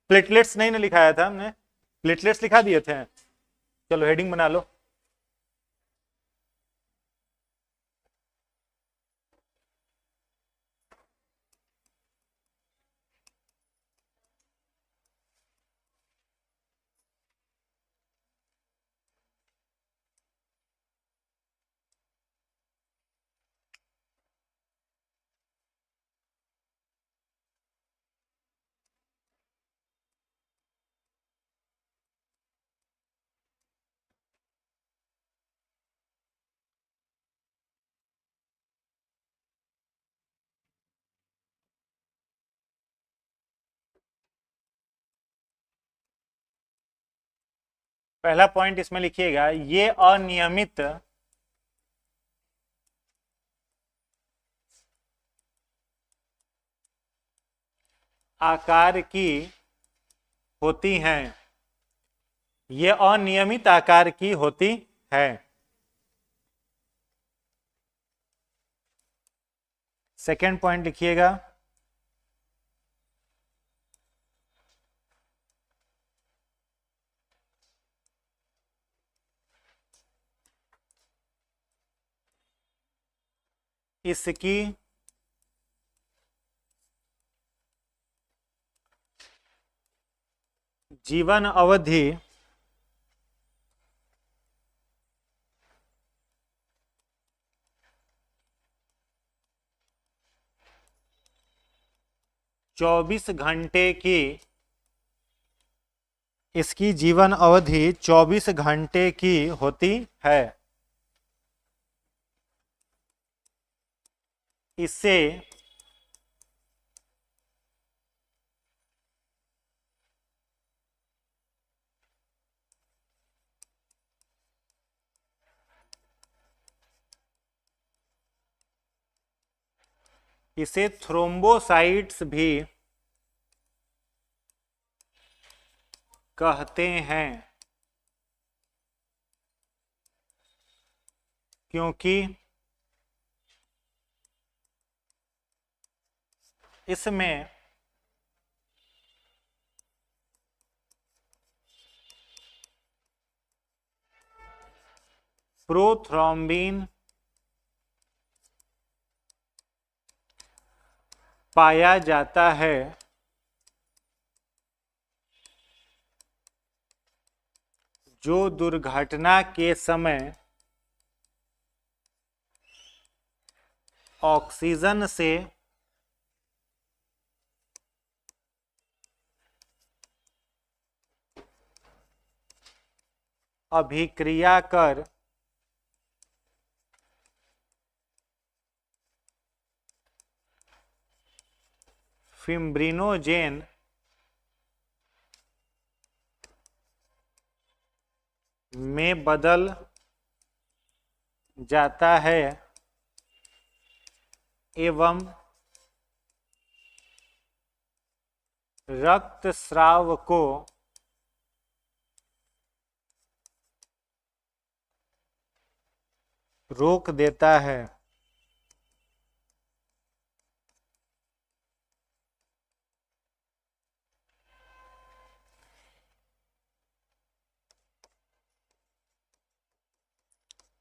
Platelets नहीं ना लिखाया था हमने, प्लेटलेट्स लिखा दिए थे। चलो हेडिंग बना लो। पहला पॉइंट इसमें लिखिएगा, ये अनियमित आकार की होती हैं। ये अनियमित आकार की होती है। सेकेंड पॉइंट लिखिएगा, इसकी जीवन अवधि 24 घंटे की, इसकी जीवन अवधि 24 घंटे की होती है। इससे इसे थ्रोम्बोसाइट्स भी कहते हैं, क्योंकि इसमें प्रोथ्रोम्बिन पाया जाता है, जो दुर्घटना के समय ऑक्सीजन से अभिक्रिया कर फिब्रिनोजेन में बदल जाता है एवं रक्तस्राव को रोक देता है।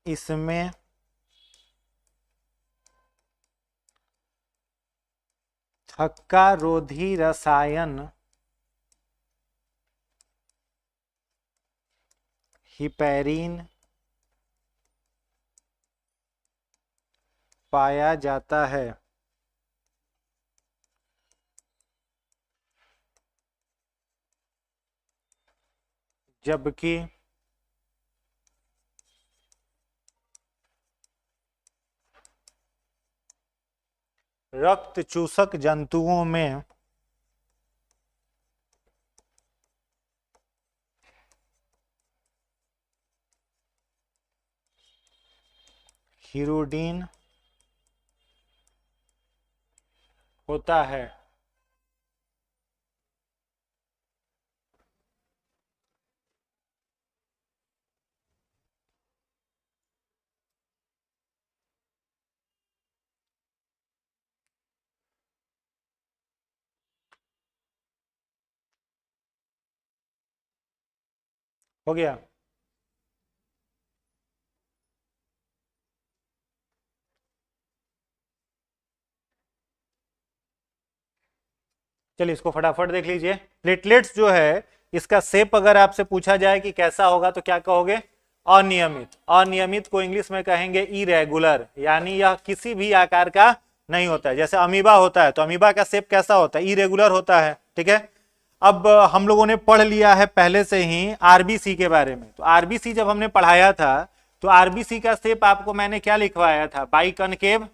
इसमें थक्का रोधी रसायन हिपैरिन पाया जाता है, जबकि रक्त चूसक जंतुओं में हिरुडीन होता है। हो गया। चलिए इसको फटाफट देख लीजिए। प्लेटलेट्स जो है इसका शेप अगर आपसे पूछा जाए कि कैसा होगा तो क्या कहोगे? अनियमित। अनियमित को इंग्लिश में कहेंगे इरेगुलर, यानी यह किसी भी आकार का नहीं होता है। जैसे अमीबा होता है तो अमीबा का शेप कैसा होता है? इरेगुलर होता है। ठीक है, अब हम लोगों ने पढ़ लिया है पहले से ही आरबीसी के बारे में। तो आरबीसी जब हमने पढ़ाया था तो आरबीसी का शेप आपको मैंने क्या लिखवाया था? बाइकनकेव,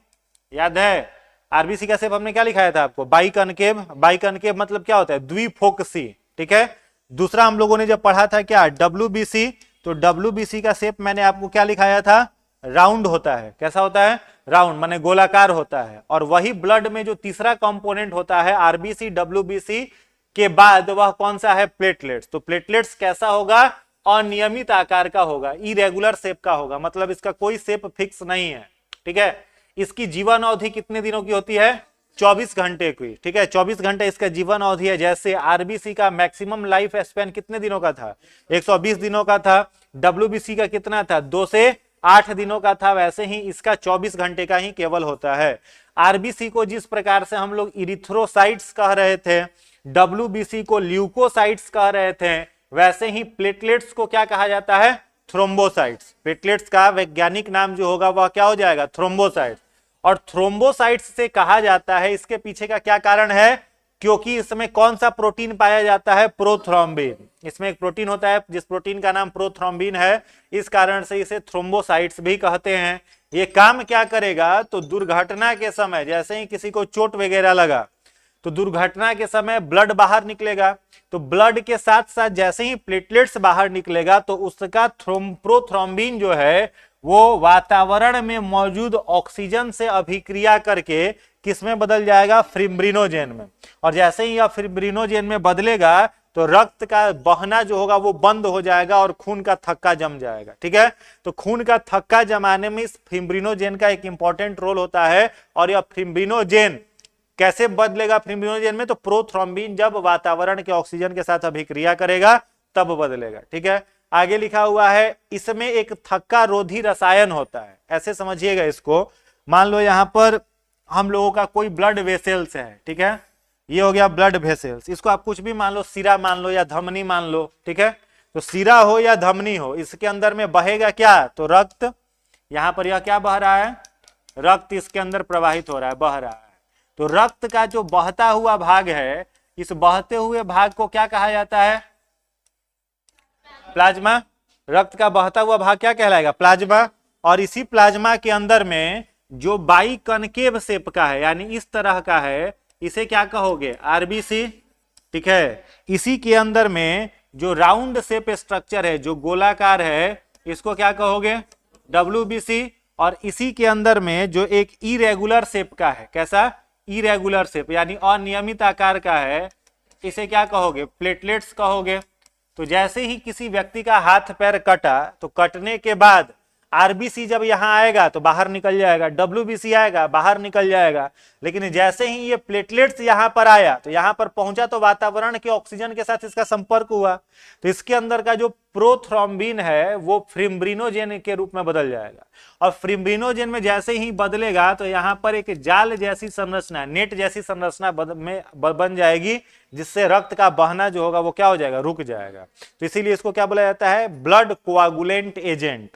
याद है? आरबीसी का शेप हमने क्या लिखाया था आपको? बाइकनकेव। बाइकनकेव मतलब क्या होता है? द्विफोकसी। ठीक है। दूसरा हम लोगों ने जब पढ़ा था क्या? डब्ल्यूबीसी। तो डब्ल्यूबीसी का शेप मैंने आपको क्या लिखाया था? राउंड होता है। कैसा होता है? राउंड, माने गोलाकार होता है। और वही ब्लड में जो तीसरा कंपोनेंट होता है आरबीसी डब्ल्यूबीसी के बाद, वह कौन सा है? प्लेटलेट्स। तो प्लेटलेट्स कैसा होगा? अनियमित आकार का होगा, इरेगुलर शेप का होगा, मतलब इसका कोई शेप फिक्स नहीं है। ठीक है। इसकी जीवन अवधि कितने दिनों की होती है? 24 घंटे की। ठीक है, 24 घंटे इसका जीवन अवधि है। जैसे आरबीसी का मैक्सिमम लाइफ स्पैन कितने दिनों का था? 120 दिनों का था। डब्ल्यूबीसी का कितना था? 2 से 8 दिनों का था। वैसे ही इसका 24 घंटे का ही केवल होता है। आरबीसी को जिस प्रकार से हम लोग इरिथ्रोसाइट्स कह रहे थे, डब्ल्यूबीसी को ल्यूकोसाइट्स कह रहे थे, वैसे ही प्लेटलेट्स को क्या कहा जाता है? थ्रोम्बोसाइट्स। प्लेटलेट्स का वैज्ञानिक नाम जो होगा वह क्या हो जाएगा? थ्रोम्बोसाइट्स। और थ्रोम्बोसाइट्स से कहा जाता है, इसके पीछे का क्या कारण है? क्योंकि इसमें कौन सा प्रोटीन पाया जाता है? प्रोथ्रोम्बिन। इसमें एक प्रोटीन होता है जिस प्रोटीन का नाम प्रोथ्रोम्बिन है, इस कारण से इसे थ्रोम्बोसाइट्स भी कहते हैं। ये काम क्या करेगा? तो दुर्घटना के समय जैसे ही किसी को चोट वगैरह लगा तो दुर्घटना के समय ब्लड बाहर निकलेगा, तो ब्लड के साथ साथ जैसे ही प्लेटलेट्स बाहर निकलेगा तो उसका प्रोथ्रोम्बिन जो है वो वातावरण में मौजूद ऑक्सीजन से अभिक्रिया करके किस में बदल जाएगा? फिब्रिनोजेन में। और जैसे ही यह फिब्रिनोजेन में बदलेगा तो रक्त का बहना जो होगा वो बंद हो जाएगा और खून का थक्का जम जाएगा। ठीक है, तो खून का थक्का जमाने में इस फिब्रिनोजेन का एक इंपॉर्टेंट रोल होता है। और यह फिब्रिनोजेन कैसे बदलेगा? फिब्रिनोजेन में तो प्रोथ्रोम्बिन जब वातावरण के ऑक्सीजन के साथ अभिक्रिया करेगा तब बदलेगा। ठीक है, आगे लिखा हुआ है इसमें एक थक्का रोधी रसायन होता है। ऐसे समझिएगा इसको। मान लो यहां पर हम लोगों का कोई ब्लड वेसल्स है। ठीक है, ये हो गया ब्लड वेसल्स। इसको आप कुछ भी मान लो, सिरा मान लो या धमनी मान लो। ठीक है, तो सिरा हो या धमनी हो, इसके अंदर में बहेगा क्या? तो रक्त। यहां पर यह क्या बह रहा है? रक्त इसके अंदर प्रवाहित हो रहा है, बह रहा है। तो रक्त का जो बहता हुआ भाग है, इस बहते हुए भाग को क्या कहा जाता है? प्लाज्मा। रक्त का बहता हुआ भाग क्या कहलाएगा? प्लाज्मा। और इसी प्लाज्मा के अंदर में जो बाइकनकेव शेप का है, यानी इस तरह का है, इसे क्या कहोगे? आरबीसी। ठीक है, इसी के अंदर में जो राउंड शेप स्ट्रक्चर है, जो गोलाकार है, इसको क्या कहोगे? डब्ल्यूबीसी। और इसी के अंदर में जो एक इरेगुलर शेप का है, कैसा? इरेगुलर शेप, यानी अनियमित आकार का है, इसे क्या कहोगे? प्लेटलेट्स कहोगे। तो जैसे ही किसी व्यक्ति का हाथ पैर कटा तो कटने के बाद आरबीसी जब यहां आएगा तो बाहर निकल जाएगा, डब्ल्यूबीसी आएगा बाहर निकल जाएगा। लेकिन जैसे ही ये प्लेटलेट्स यहां पर आया तो यहां पर पहुंचा तो वातावरण के ऑक्सीजन के साथ इसका संपर्क हुआ, तो इसके अंदर का जो प्रोथ्रोम्बिन है वो फिब्रिनोजेन के रूप में बदल जाएगा। और फिब्रिनोजेन में जैसे ही बदलेगा तो यहां पर एक जाल जैसी संरचना, नेट जैसी संरचना बन जाएगी, जिससे रक्त का बहना जो होगा वो क्या हो जाएगा? रुक जाएगा। तो इसीलिए इसको क्या बोला जाता है? Blood coagulant agent.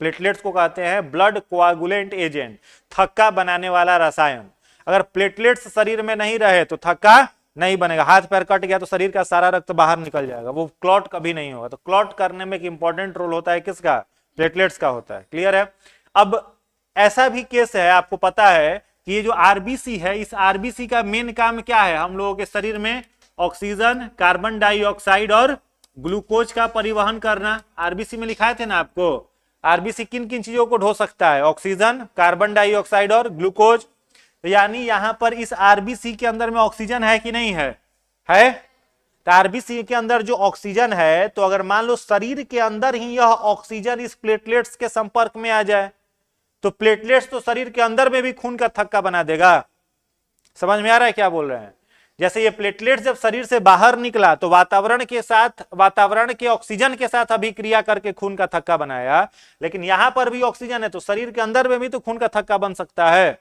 प्लेटलेट्स को कहते हैं ब्लड कोआगुलेंट एजेंट, थक्का बनाने वाला रसायन। अगर प्लेटलेट्स शरीर में नहीं रहे तो थक्का नहीं बनेगा। हाथ पैर कट गया तो शरीर का सारा रक्त बाहर निकल जाएगा, वो क्लॉट कभी नहीं होगा। तो क्लॉट करने में एक इंपॉर्टेंट रोल होता है किसका? प्लेटलेट्स का होता है। क्लियर है? अब ऐसा भी केस है, आपको पता है कि ये जो आरबीसी है, इस आरबीसी का मेन काम क्या है? हम लोगों के शरीर में ऑक्सीजन, कार्बन डाइऑक्साइड और ग्लूकोज का परिवहन करना। आरबीसी में लिखाए थे ना आपको, आरबीसी किन किन चीजों को ढो सकता है? ऑक्सीजन, कार्बन डाइऑक्साइड और ग्लूकोज। तो यानी यहां पर इस आरबीसी के अंदर में ऑक्सीजन है कि नहीं है? है। तो आरबीसी के अंदर जो ऑक्सीजन है, तो अगर मान लो शरीर के अंदर ही यह ऑक्सीजन इस प्लेटलेट्स के संपर्क में आ जाए तो प्लेटलेट्स तो शरीर के अंदर में भी खून का थक्का बना देगा। समझ में आ रहा है क्या बोल रहे हैं? जैसे ये प्लेटलेट्स जब शरीर से बाहर निकला तो वातावरण के ऑक्सीजन के साथ अभिक्रिया करके खून का थक्का बनाया, लेकिन यहां पर भी ऑक्सीजन है तो शरीर के अंदर में भी तो खून का थक्का बन सकता है।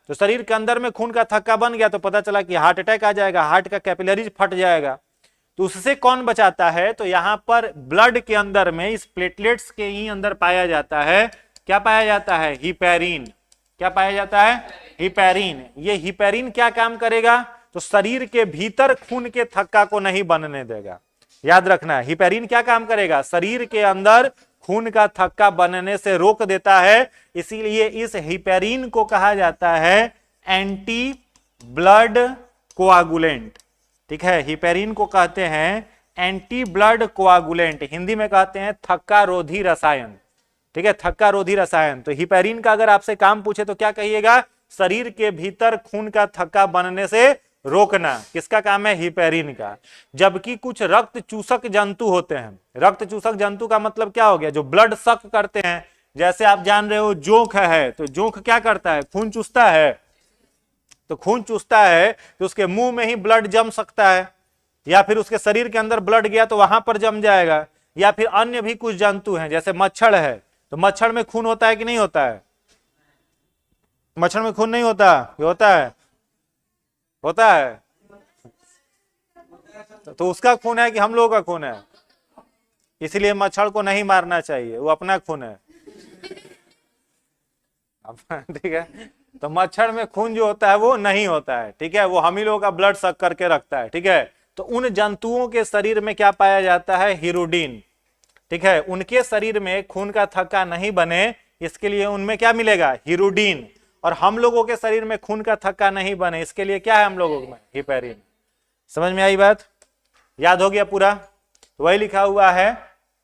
तो शरीर के अंदर में खून का थक्का बन गया तो पता चला कि हार्ट अटैक आ जाएगा, हार्ट का कैपिलरीज फट जाएगा। तो उससे कौन बचाता है? तो यहां पर ब्लड के अंदर में इस प्लेटलेट्स के ही अंदर पाया जाता है, क्या पाया जाता है? हिपैरिन। क्या पाया जाता है? हिपैरिन। ये हिपैरिन क्या काम करेगा? तो शरीर के भीतर खून के थक्का को नहीं बनने देगा। याद रखना, हिपैरिन क्या काम करेगा? शरीर के अंदर खून का थक्का बनने से रोक देता है। इसीलिए इस हिपैरिन को कहा जाता है एंटी ब्लड कोआगुलेंट। ठीक है, हिपैरिन को कहते हैं एंटी ब्लड कोआगुलेंट, हिंदी में कहते हैं थक्का रोधी रसायन। ठीक है, थक्का रोधी रसायन। तो हिपैरिन का अगर आपसे काम पूछे तो क्या कहिएगा? शरीर के भीतर खून का थक्का बनने से रोकना। किसका काम है? हिपैरिन का। जबकि कुछ रक्त चूसक जंतु होते हैं। रक्त चूसक जंतु का मतलब क्या हो गया? जो ब्लड सक करते हैं। जैसे आप जान रहे हो जोंक है, तो जोंक क्या करता है? खून चूसता है। तो खून चूसता है तो उसके मुंह में ही ब्लड जम सकता है, या फिर उसके शरीर के अंदर ब्लड गया तो वहां पर जम जाएगा। या फिर अन्य भी कुछ जंतु हैं, जैसे मच्छर है, तो मच्छर में खून होता है कि नहीं होता है? मच्छर में खून नहीं होता? ये होता है? होता है। तो उसका खून है कि हम लोगों का खून है? इसलिए मच्छर को नहीं मारना चाहिए, वो अपना खून है। ठीक है, तो मच्छर में खून जो होता है वो नहीं होता है। ठीक है, वो हम ही लोगों का ब्लड सक करके रखता है। ठीक है, तो उन जंतुओं के शरीर में क्या पाया जाता है? हिरुडीन। ठीक है, उनके शरीर में खून का थक्का नहीं बने, इसके लिए उनमें क्या मिलेगा? हिरुडीन। और हम लोगों के शरीर में खून का थक्का नहीं बने, इसके लिए क्या है हम लोगों में? हिपैरिन। समझ में आई बात? याद हो गया पूरा? तो वही लिखा हुआ है,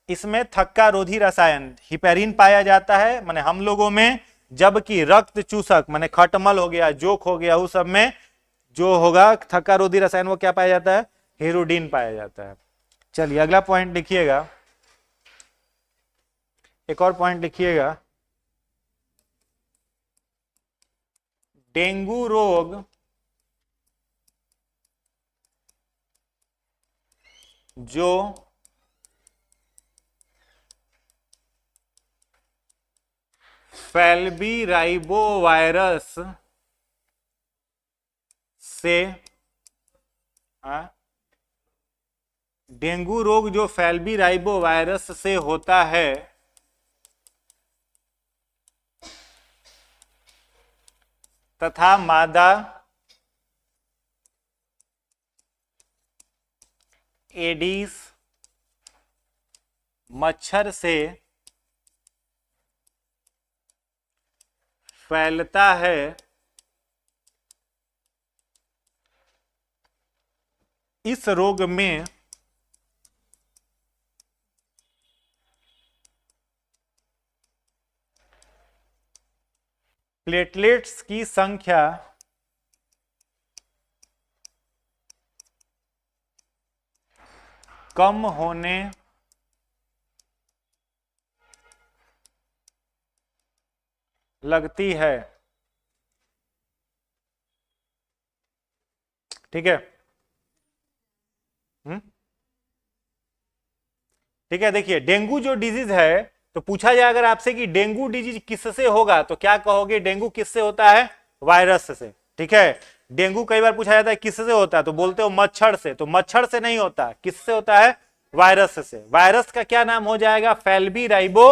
इसमें थक्का रोधी रसायन हिपैरिन पाया जाता है माने हम लोगों में, जबकि रक्त चूसक माने खटमल हो गया, जोक हो गया, उस सब में जो होगा थक्का रोधी रसायन वो क्या पाया जाता है? हिरुडीन पाया जाता है। चलिए अगला पॉइंट लिखिएगा, एक और पॉइंट लिखिएगा। डेंगू रोग जो फैल्बीराइबो वायरस से डेंगू रोग जो फैल्बीराइबो वायरस से होता है तथा मादा एडिस मच्छर से फैलता है, इस रोग में प्लेटलेट्स की संख्या कम होने लगती है। ठीक है, ठीक है। देखिए डेंगू जो डिजीज है, तो पूछा जाए अगर आपसे कि डेंगू डिजीज किससे होगा, तो क्या कहोगे? डेंगू किससे होता है? वायरस से। ठीक है, डेंगू कई बार पूछा जाता है किससे होता है, तो बोलते हो मच्छर से। तो मच्छर से नहीं होता, किससे होता है? वायरस से। वायरस का क्या नाम हो जाएगा? फैल्बीराइबो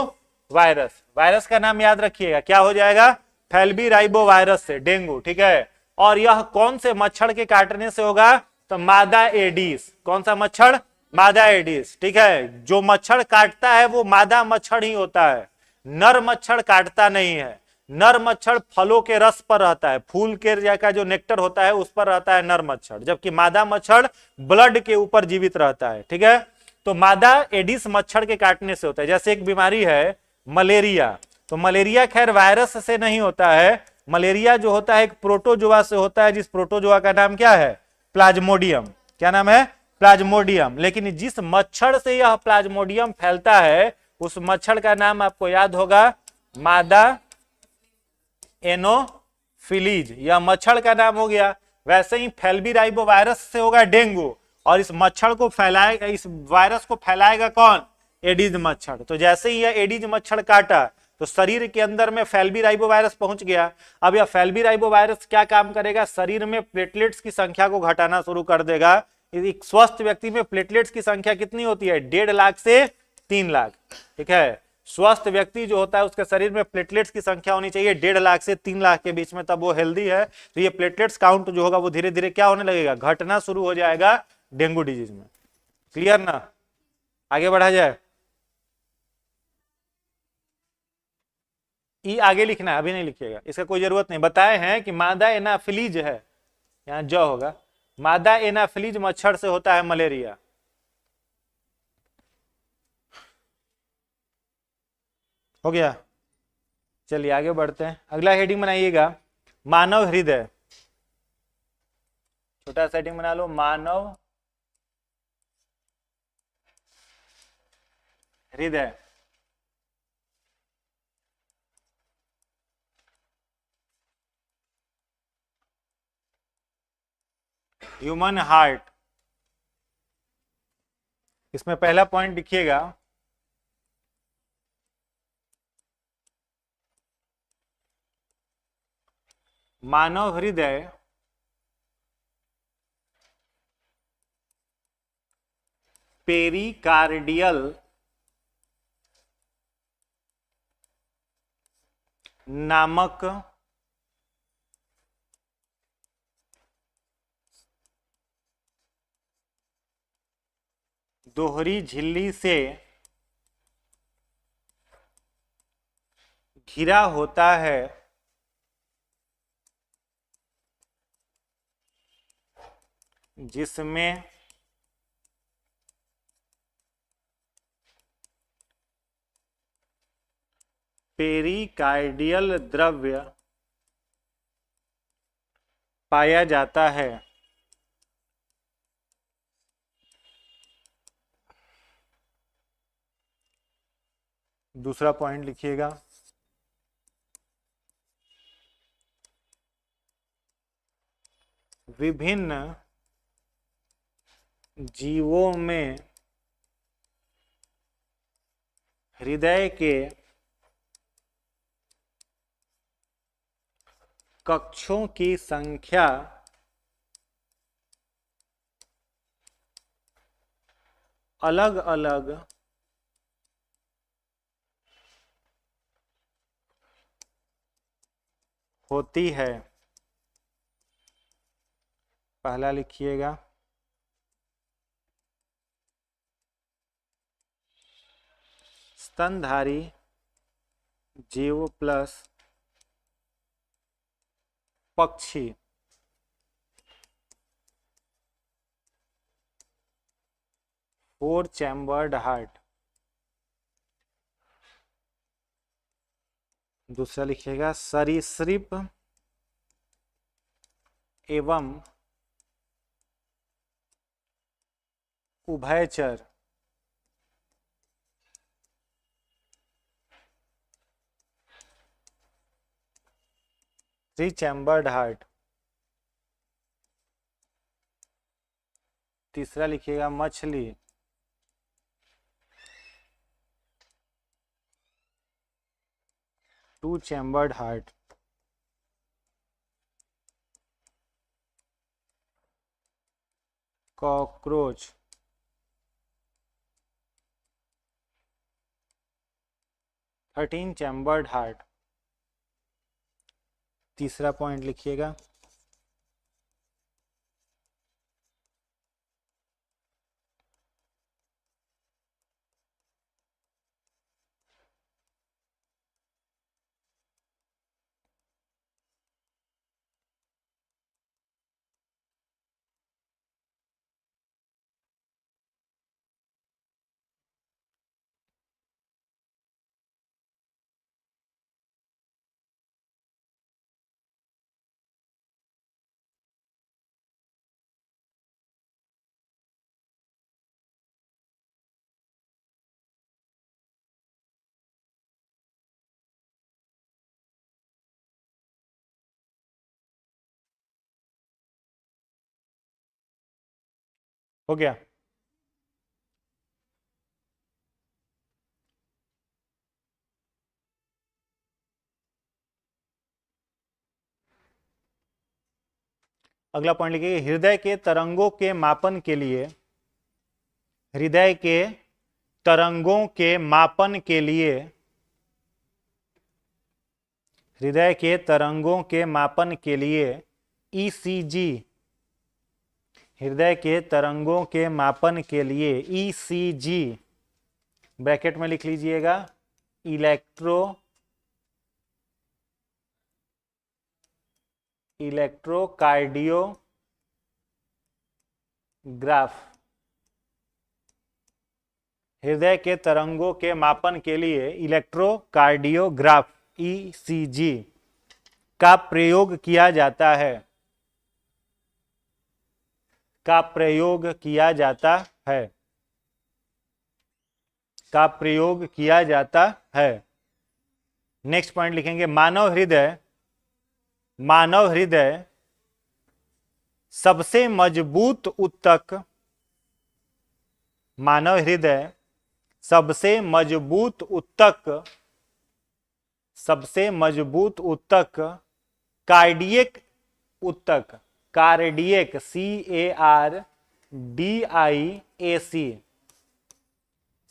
वायरस। वायरस का नाम याद रखिएगा, क्या हो जाएगा? फैल्बीराइबो वायरस से डेंगू। ठीक है, और यह कौन से मच्छर के काटने से होगा? तो मादा एडिस। कौन सा मच्छर? मादा एडिस। ठीक है, जो मच्छर काटता है वो मादा मच्छर ही होता है, नर मच्छर काटता नहीं है। नर मच्छर फलों के रस पर रहता है, फूल के का जो नेक्टर होता है उस पर रहता है नर मच्छर, जबकि मादा मच्छर ब्लड के ऊपर जीवित रहता है। ठीक है, तो मादा एडिस मच्छर के काटने से होता है। जैसे एक बीमारी है मलेरिया, तो मलेरिया खैर वायरस से नहीं होता है, मलेरिया जो होता है एक प्रोटोजोआ से होता है, जिस प्रोटोजोआ का नाम क्या है? प्लाज्मोडियम। क्या नाम है? प्लाज्मोडियम। लेकिन जिस मच्छर से यह प्लाज्मोडियम फैलता है उस मच्छर का नाम आपको याद होगा, मादा एनोफिलीज। यह मच्छर का नाम हो गया। वैसे ही फेल्बी वायरस से होगा डेंगू, और इस मच्छर को फैलाएगा, इस वायरस को फैलाएगा कौन? एडीज मच्छर। तो जैसे ही यह एडीज मच्छर काटा तो शरीर के अंदर में फेल्बी वायरस पहुंच गया। अब यह फेल्बी वायरस क्या काम करेगा? शरीर में प्लेटलेट्स की संख्या को घटाना शुरू कर देगा। एक स्वस्थ व्यक्ति में प्लेटलेट्स की संख्या कितनी होती है? 1.5 लाख से 3 लाख। ठीक है, स्वस्थ व्यक्ति जो होता है उसके शरीर में प्लेटलेट्स की संख्या होनी चाहिए 1.5 लाख से 3 लाख के बीच में, तब वो हेल्दी है। तो ये प्लेटलेट्स काउंट जो होगा वो धीरे धीरे क्या होने लगेगा? घटना शुरू हो जाएगा डेंगू डिजीज में। क्लियर ना? आगे बढ़ा जाए। ई आगे लिखना है, अभी नहीं लिखिएगा, इसका कोई जरूरत नहीं। बताए हैं कि मादा एनाफिलीज है, यहां जो होगा मादा एनाफिलीज मच्छर से होता है मलेरिया। हो गया, चलिए आगे बढ़ते हैं। अगला हेडिंग बनाइएगा मानव हृदय। छोटा सा हेडिंग बना लो, मानव हृदय। Human heart. इसमें पहला पॉइंट लिखिएगा, मानव हृदय पेरिकार्डियल नामक दोहरी झिल्ली से घिरा होता है, जिसमें पेरिकार्डियल द्रव्य पाया जाता है। दूसरा पॉइंट लिखिएगा, विभिन्न जीवों में हृदय के कक्षों की संख्या अलग अलग होती है। पहला लिखिएगा, स्तनधारी जीव प्लस पक्षी फोर चैम्बर्ड हार्ट। दूसरा लिखिएगा, सरीसृप एवं उभयचर थ्री चैम्बर्ड हार्ट। तीसरा लिखिएगा, मछली two chambered heart. Cockroach thirteen chambered heart. तीसरा पॉइंट लिखिएगा, हो गया। अगला पॉइंट लिखिए, हृदय के तरंगों के मापन के लिए, हृदय के तरंगों के मापन के लिए, हृदय के तरंगों के मापन के लिए ईसीजी, हृदय के तरंगों के मापन के लिए ईसीजी, ब्रैकेट में लिख लीजिएगा, इलेक्ट्रोकार्डियोग्राफ, हृदय के तरंगों के मापन के लिए इलेक्ट्रोकार्डियोग्राफ ईसीजी का प्रयोग किया जाता है, का प्रयोग किया जाता है, का प्रयोग किया जाता है। नेक्स्ट पॉइंट लिखेंगे, मानव हृदय, मानव हृदय सबसे मजबूत ऊतक, मानव हृदय सबसे मजबूत ऊतक, सबसे मजबूत ऊतक कार्डियक ऊतक, कार्डियक CARDIAC,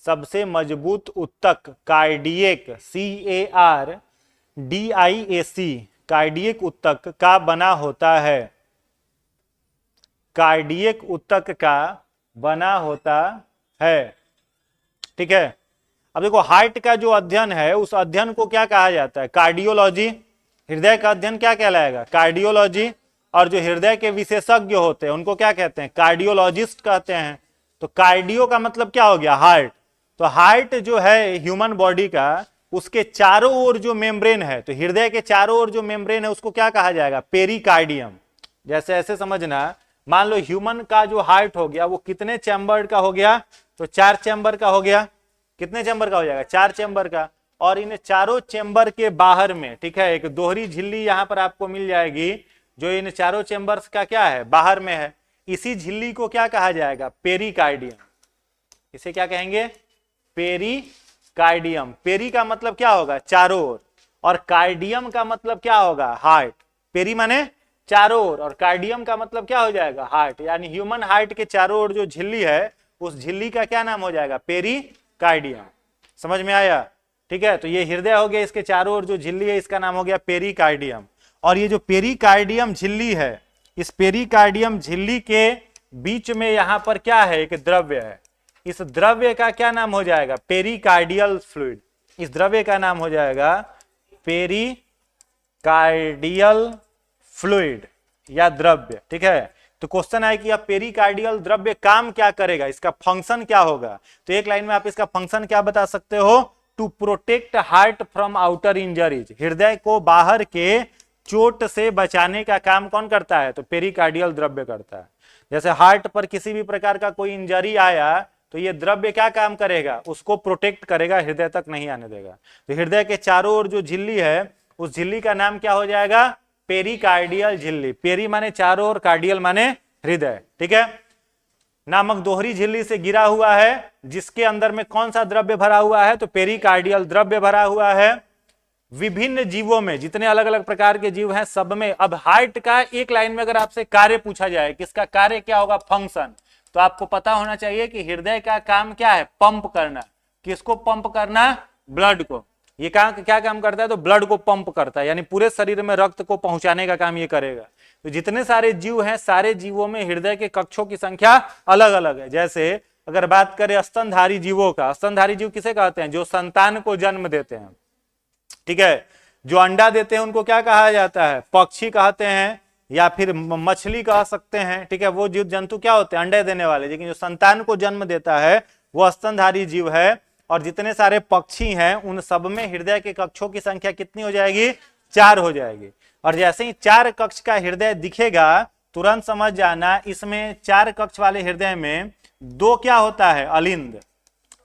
सबसे मजबूत ऊतक कार्डियक CARDIAC, कार्डियक ऊतक का बना होता है, कार्डियक ऊतक का बना होता है। ठीक है, अब देखो हार्ट का जो अध्ययन है उस अध्ययन को क्या कहा जाता है, कार्डियोलॉजी। हृदय का अध्ययन क्या कहलाएगा, कार्डियोलॉजी। और जो हृदय के विशेषज्ञ होते हैं उनको क्या कहते हैं, कार्डियोलॉजिस्ट कहते हैं। तो कार्डियो का मतलब क्या हो गया, हार्ट। तो हार्ट जो है ह्यूमन बॉडी का, उसके चारों ओर जो मेम्ब्रेन है, तो हृदय के चारों ओर जो मेम्ब्रेन है उसको क्या कहा जाएगा, पेरिकार्डियम। जैसे ऐसे समझना, मान लो ह्यूमन का जो हार्ट हो गया वो कितने चैम्बर का हो गया, तो 4 चैम्बर का हो गया। कितने चैम्बर का हो जाएगा, 4 चैम्बर का। और इन चारों चैम्बर के बाहर में, ठीक है, एक दोहरी झिल्ली यहां पर आपको मिल जाएगी जो इन चारों चैम्बर्स का क्या है, बाहर में है। इसी झिल्ली को क्या कहा जाएगा, पेरिकार्डियम। इसे क्या कहेंगे, पेरिकार्डियम। पेरी का मतलब क्या होगा, चारों ओर, और कार्डियम का मतलब क्या होगा, हार्ट। पेरी माने चारों ओर और कार्डियम का मतलब क्या हो जाएगा, हार्ट। यानी ह्यूमन हार्ट के चारों ओर जो झिल्ली है उस झिल्ली का क्या नाम हो जाएगा, पेरिकार्डियम। समझ में आया, ठीक है। तो ये हृदय हो गया, इसके चारों ओर जो झिल्ली है इसका नाम हो गया पेरिकार्डियम। और ये जो पेरिकार्डियम झिल्ली है, इस पेरिकार्डियम झिल्ली के बीच में यहां पर क्या है, एक द्रव्य है। इस द्रव्य का क्या नाम हो जाएगा, पेरिकार्डियल फ्लूइड। इस द्रव्य का नाम हो जाएगा पेरिकार्डियल फ्लूइड या द्रव्य। ठीक है, तो क्वेश्चन है कि अब पेरिकार्डियल द्रव्य काम क्या करेगा, इसका फंक्शन क्या होगा। तो एक लाइन में आप इसका फंक्शन क्या बता सकते हो, to protect heart from outer injuries. हृदय को बाहर के चोट से बचाने का काम कौन करता है, तो पेरिकार्डियल द्रव्य करता है। जैसे हार्ट पर किसी भी प्रकार का कोई इंजरी आया तो ये द्रव्य क्या काम करेगा, उसको प्रोटेक्ट करेगा, हृदय तक नहीं आने देगा। तो हृदय के चारों ओर जो झिल्ली है उस झिल्ली का नाम क्या हो जाएगा, पेरिकार्डियल झिल्ली। पेरी माने चारों ओर, कार्डियल माने हृदय। ठीक है, नामक दोहरी झिल्ली से गिरा हुआ है, जिसके अंदर में कौन सा द्रव्य भरा हुआ है, तो पेरिकार्डियल द्रव्य भरा हुआ है। विभिन्न जीवों में, जितने अलग अलग प्रकार के जीव हैं सब में। अब हार्ट का एक लाइन में अगर आपसे कार्य पूछा जाए कि इसका कार्य क्या होगा, फंक्शन, तो आपको पता होना चाहिए कि हृदय का काम क्या है, पंप करना। किसको पंप करना, ब्लड को। ये क्या काम करता है, तो ब्लड को पंप करता है, यानी पूरे शरीर में रक्त को पहुंचाने का काम ये करेगा। तो जितने सारे जीव हैं, सारे जीवों में हृदय के कक्षों की संख्या अलग अलग है। जैसे अगर बात करें स्तनधारी जीवों का, स्तनधारी जीव किसे कहते हैं, जो संतान को जन्म देते हैं। ठीक है, जो अंडा देते हैं उनको क्या कहा जाता है, पक्षी कहते हैं या फिर मछली कह सकते हैं। ठीक है, वो जीव जंतु क्या होते हैं, अंडे देने वाले। लेकिन जो संतान को जन्म देता है वो स्तनधारी जीव है। और जितने सारे पक्षी हैं उन सब में हृदय के कक्षों की संख्या कितनी हो जाएगी, 4 हो जाएगी। और जैसे ही 4 कक्ष का हृदय दिखेगा तुरंत समझ जाना, इसमें 4 कक्ष वाले हृदय में 2 क्या होता है, अलिंद।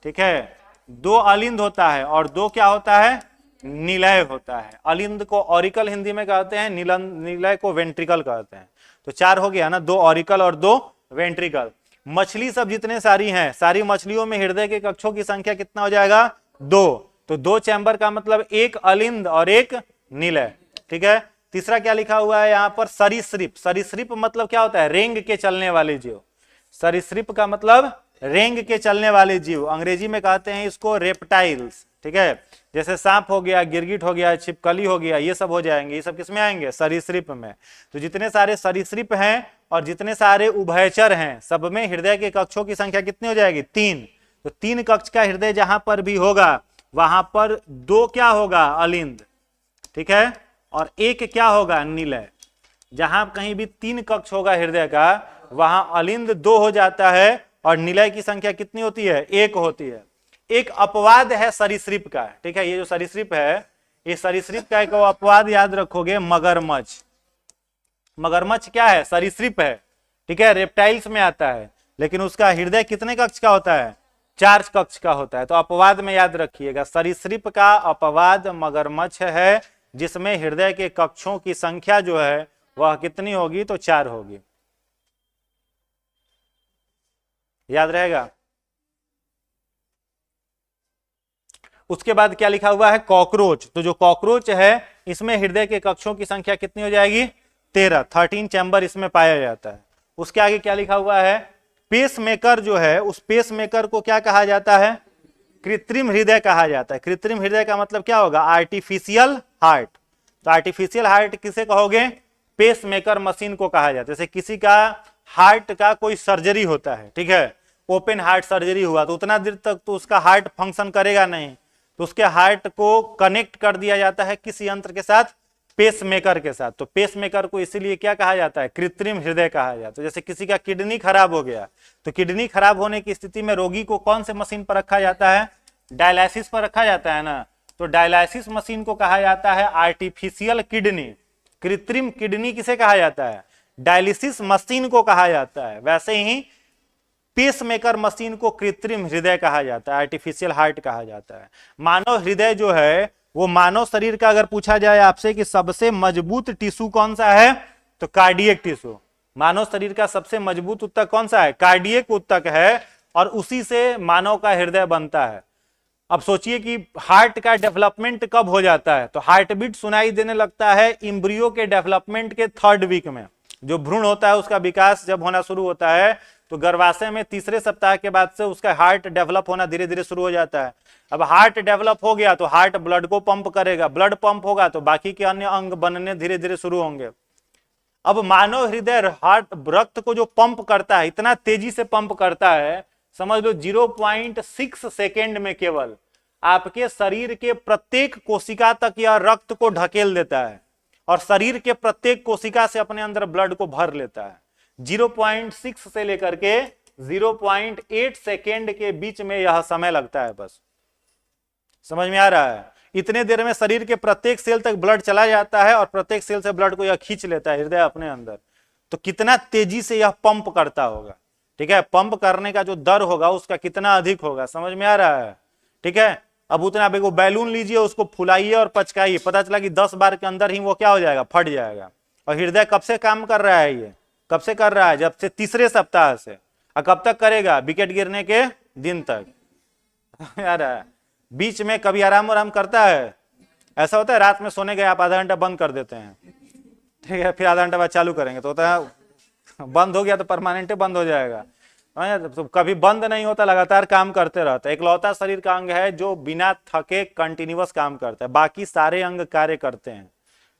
ठीक है, 2 अलिंद होता है और 2 क्या होता है, निलय होता है। अलिंद को ऑरिकल हिंदी में कहते हैं, निलय को वेंट्रिकल कहते हैं। तो 4 हो गया ना, 2 ऑरिकल और 2 वेंट्रिकल। मछली सब जितने सारी हैं, सारी मछलियों में हृदय के कक्षों की संख्या कितना हो जाएगा? 2। तो 2 चैम्बर का मतलब एक अलिंद और एक निलय। ठीक है। तीसरा क्या लिखा हुआ है यहाँ पर? सरीसृप। सरीसृप मतलब क्या होता है? रेंग के चलने वाले जीव। सरीसृप का मतलब रेंग के चलने वाले जीव, अंग्रेजी में कहते हैं इसको रेप्टाइल्स। ठीक है। जैसे सांप हो गया, गिरगिट हो गया, छिपकली हो गया, ये सब हो जाएंगे। ये सब किसमें आएंगे? सरीसृप में। तो जितने सारे सरीसृप हैं और जितने सारे उभयचर हैं, सब में हृदय के कक्षों की संख्या कितनी हो जाएगी? 3। तो 3 कक्ष का हृदय जहां पर भी होगा वहां पर 2 क्या होगा? अलिंद। ठीक है। और 1 क्या होगा? निलय। जहां कहीं भी 3 कक्ष होगा हृदय का, वहां अलिंद 2 हो जाता है और निलय की संख्या कितनी होती है? 1 होती है। एक अपवाद है सरीसृप का। ठीक है। ये जो सरीसृप है, ये सरीसृप का एक अपवाद याद रखोगे, मगरमच्छ। मगरमच्छ क्या है? सरीसृप है। ठीक है, रेप्टाइल्स में आता है, लेकिन उसका हृदय कितने कक्ष का होता है? 4 कक्ष का होता है। तो अपवाद में याद रखिएगा, सरीसृप का अपवाद मगरमच्छ है, जिसमें हृदय के कक्षों की संख्या जो है वह कितनी होगी? तो 4 होगी। याद रहेगा। उसके बाद क्या लिखा हुआ है? कॉकरोच। तो जो कॉकरोच है, इसमें हृदय के कक्षों की संख्या कितनी हो जाएगी? 13 चैम्बर इसमें पाया जाता है। उसके आगे क्या लिखा हुआ है? पेसमेकर जो है, उस पेसमेकर को क्या कहा जाता है? कृत्रिम हृदय कहा जाता है। कृत्रिम हृदय का मतलब क्या होगा? Artificial heart. तो आर्टिफिशियल हार्ट किसे कहोगे? पेसमेकर मशीन को कहा जाता है। जैसे किसी का हार्ट का कोई सर्जरी होता है, ठीक है, ओपन हार्ट सर्जरी हुआ, तो उतना देर तक तो उसका हार्ट फंक्शन करेगा नहीं, तो उसके हार्ट को कनेक्ट कर दिया जाता है किस यंत्र के साथ? पेसमेकर के साथ। तो पेसमेकर को इसीलिए क्या कहा जाता है? कृत्रिम हृदय कहा जाता है। जैसे किसी का किडनी खराब हो गया, तो किडनी खराब होने की स्थिति में रोगी को कौन से मशीन पर रखा जाता है? डायलिसिस पर रखा जाता है ना। तो डायलिसिस मशीन को कहा जाता है आर्टिफिशियल किडनी। कृत्रिम किडनी किसे कहा जाता है? डायलिसिस मशीन को कहा जाता है। वैसे ही पेसमेकर मशीन को कृत्रिम हृदय कहा जाता है, आर्टिफिशियल हार्ट कहा जाता है। मानव हृदय जो है, वो मानव शरीर का अगर पूछा जाए आपसे कि सबसे मजबूत टिश्यू कौन सा है, तो कार्डियक टिश्यू। मानव शरीर का सबसे मजबूत ऊतक कौन सा है? कार्डियक ऊतक है, और उसी से मानव का हृदय बनता है। अब सोचिए कि हार्ट का डेवलपमेंट कब हो जाता है? तो हार्ट बीट सुनाई देने लगता है इम्ब्रियो के डेवलपमेंट के 3rd वीक में। जो भ्रूण होता है उसका विकास जब होना शुरू होता है, तो गर्भाशय में 3रे सप्ताह के बाद से उसका हार्ट डेवलप होना धीरे धीरे शुरू हो जाता है। अब हार्ट डेवलप हो गया तो हार्ट ब्लड को पंप करेगा, ब्लड पंप होगा तो बाकी के अन्य अंग बनने धीरे धीरे शुरू होंगे। अब मानव हृदय हार्ट रक्त को जो पंप करता है, इतना तेजी से पंप करता है, समझ लो 0.6 सेकेंड में केवल आपके शरीर के प्रत्येक कोशिका तक यह रक्त को ढकेल देता है, और शरीर के प्रत्येक कोशिका से अपने अंदर ब्लड को भर लेता है। 0.6 से लेकर के 0.8 सेकेंड के बीच में यह समय लगता है। बस समझ में आ रहा है? इतने देर में शरीर के प्रत्येक सेल तक ब्लड चला जाता है, और प्रत्येक सेल से ब्लड को यह खींच लेता है हृदय अपने अंदर। तो कितना तेजी से यह पंप करता होगा। ठीक है, पंप करने का जो दर होगा उसका कितना अधिक होगा, समझ में आ रहा है? ठीक है। अब उतना आप एक बैलून लीजिए, उसको फुलाइए और पचकाइए, पता चला कि 10 बार के अंदर ही वो क्या हो जाएगा? फट जाएगा। और हृदय कब से काम कर रहा है? ये कब से कर रहा है? जब से 3रे सप्ताह से। और कब तक करेगा? विकेट गिरने के दिन तक। यार बीच में कभी आराम आराम करता है? ऐसा होता है रात में सोने गए आप, आधा घंटा बंद कर देते हैं, ठीक है, फिर आधा घंटा बाद चालू करेंगे, तो होता है बंद हो गया तो परमानेंट बंद हो जाएगा। तो कभी बंद नहीं होता, लगातार काम करते रहता है। इकलौता शरीर का अंग है जो बिना थके कंटिन्यूअस काम करता है, बाकी सारे अंग कार्य करते हैं।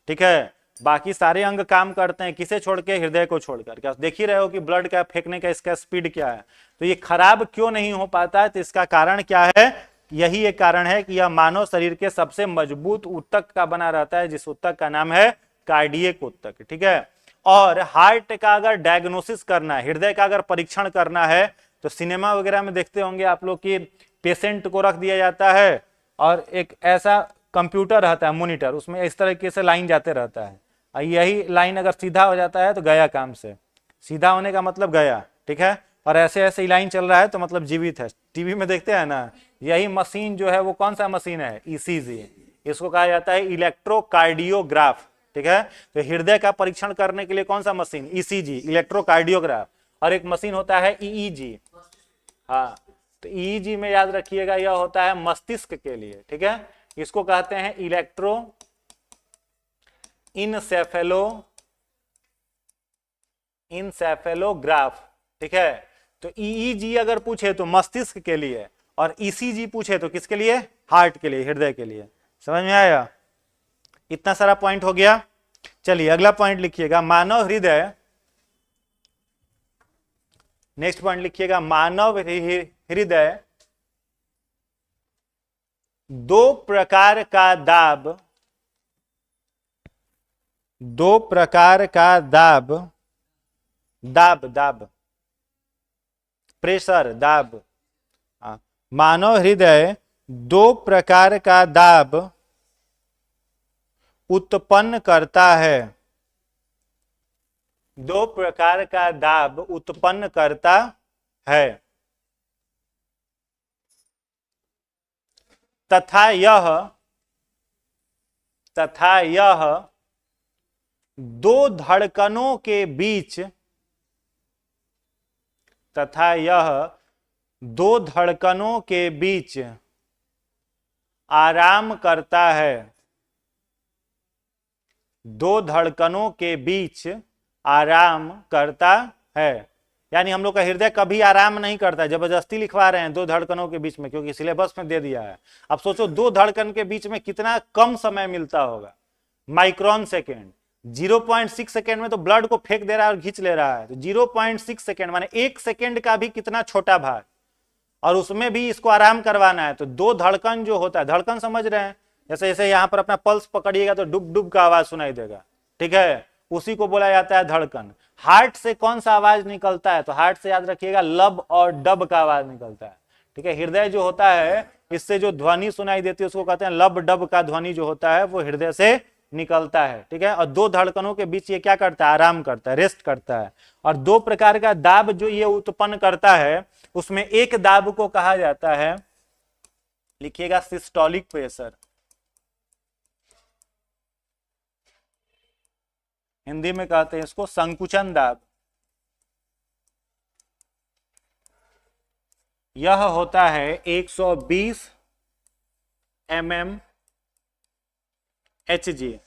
ठीक है, बाकी सारे अंग काम करते हैं, किसे छोड़ के? हृदय को छोड़कर। क्या देख ही रहे हो कि ब्लड का फेंकने का इसका स्पीड क्या है? तो ये खराब क्यों नहीं हो पाता है? तो इसका कारण क्या है? यही एक कारण है कि यह मानव शरीर के सबसे मजबूत ऊतक का बना रहता है, जिस ऊतक का नाम है कार्डियक ऊतक। ठीक है। और हार्ट का अगर डायग्नोसिस करना है, हृदय का अगर परीक्षण करना है, तो सिनेमा वगैरह में देखते होंगे आप लोग कि पेशेंट को रख दिया जाता है और एक ऐसा कंप्यूटर रहता है, मॉनिटर, उसमें इस तरीके से लाइन जाते रहता है। यही लाइन अगर सीधा हो जाता है तो गया काम से। सीधा होने का मतलब गया, ठीक है, और ऐसे ऐसे ही लाइन चल रहा है तो मतलब जीवित है। टीवी में देखते हैं ना, यही मशीन जो है वो कौन सा मशीन है? ईसीजी। इसको कहा जाता है इलेक्ट्रोकार्डियोग्राफ। ठीक है, तो हृदय का परीक्षण करने के लिए कौन सा मशीन? ECG, electrocardiograph. और एक मशीन होता है ईईजी। हाँ, तो ईईजी में याद रखिएगा यह होता है मस्तिष्क के लिए, ठीक है। इसको कहते हैं इलेक्ट्रो इंसेफेलोग्राफ, ठीक है। तो ईईजी अगर पूछे तो मस्तिष्क के लिए, और ईसीजी पूछे तो किसके लिए, हार्ट के लिए, हृदय के लिए। समझ में आया? इतना सारा पॉइंट हो गया। चलिए अगला पॉइंट लिखिएगा, मानव हृदय। नेक्स्ट पॉइंट लिखिएगा, मानव हृदय दो प्रकार का दाब, दो प्रकार का दाब, दाब दाब प्रेशर, दाब। मानव हृदय दो प्रकार का दाब उत्पन्न करता है, दो प्रकार का दाब उत्पन्न करता है, तथा यह दो धड़कनों के बीच, तथा यह दो धड़कनों के बीच आराम करता है, दो धड़कनों के बीच आराम करता है। यानी हम लोग का हृदय कभी आराम नहीं करता, जबरदस्ती लिखवा रहे हैं दो धड़कनों के बीच में, क्योंकि सिलेबस में दे दिया है। अब सोचो दो धड़कन के बीच में कितना कम समय मिलता होगा, माइक्रोन सेकेंड। 0.6 सेकेंड में तो ब्लड को फेंक दे रहा है और खींच ले रहा है, तो 0.6 सेकेंड माने 1 सेकेंड का भी कितना छोटा भाग, और उसमें भी इसको आराम करवाना है। तो दो धड़कन जो होता है, धड़कन समझ रहे हैं, जैसे जैसे यहाँ पर अपना पल्स पकड़िएगा तो डुब डुब का आवाज सुनाई देगा, ठीक है, उसी को बोला जाता है धड़कन। हार्ट से कौन सा आवाज निकलता है, तो हार्ट से याद रखिएगा लब और डब का आवाज निकलता है, ठीक है। हृदय जो होता है, इससे जो ध्वनि सुनाई देती है उसको कहते हैं लब डब का ध्वनि जो होता है वो हृदय से निकलता है, ठीक है। और दो धड़कनों के बीच ये क्या करता है, आराम करता है, रेस्ट करता है। और दो प्रकार का दाब जो ये उत्पन्न करता है, उसमें एक दाब को कहा जाता है, लिखिएगा सिस्टोलिक प्रेशर, हिंदी में कहते हैं इसको संकुचन दाब। यह होता है 120 mm Hg।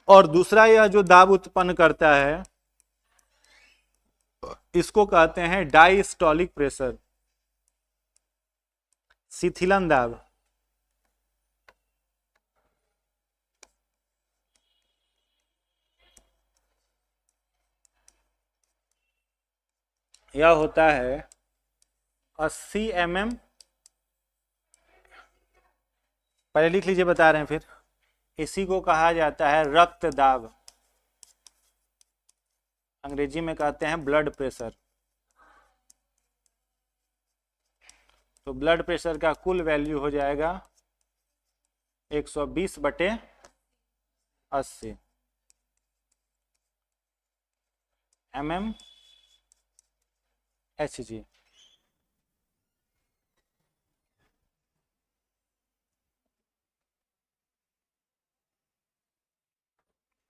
और दूसरा यह जो दाब उत्पन्न करता है इसको कहते हैं डायस्टोलिक प्रेशर, शिथिलन दाब। यह होता है 80 mm, पहले लिख लीजिए, बता रहे हैं फिर। इसी को कहा जाता है रक्त दाब, अंग्रेजी में कहते हैं ब्लड प्रेशर। तो ब्लड प्रेशर का कुल वैल्यू हो जाएगा 120/80 mm Hg।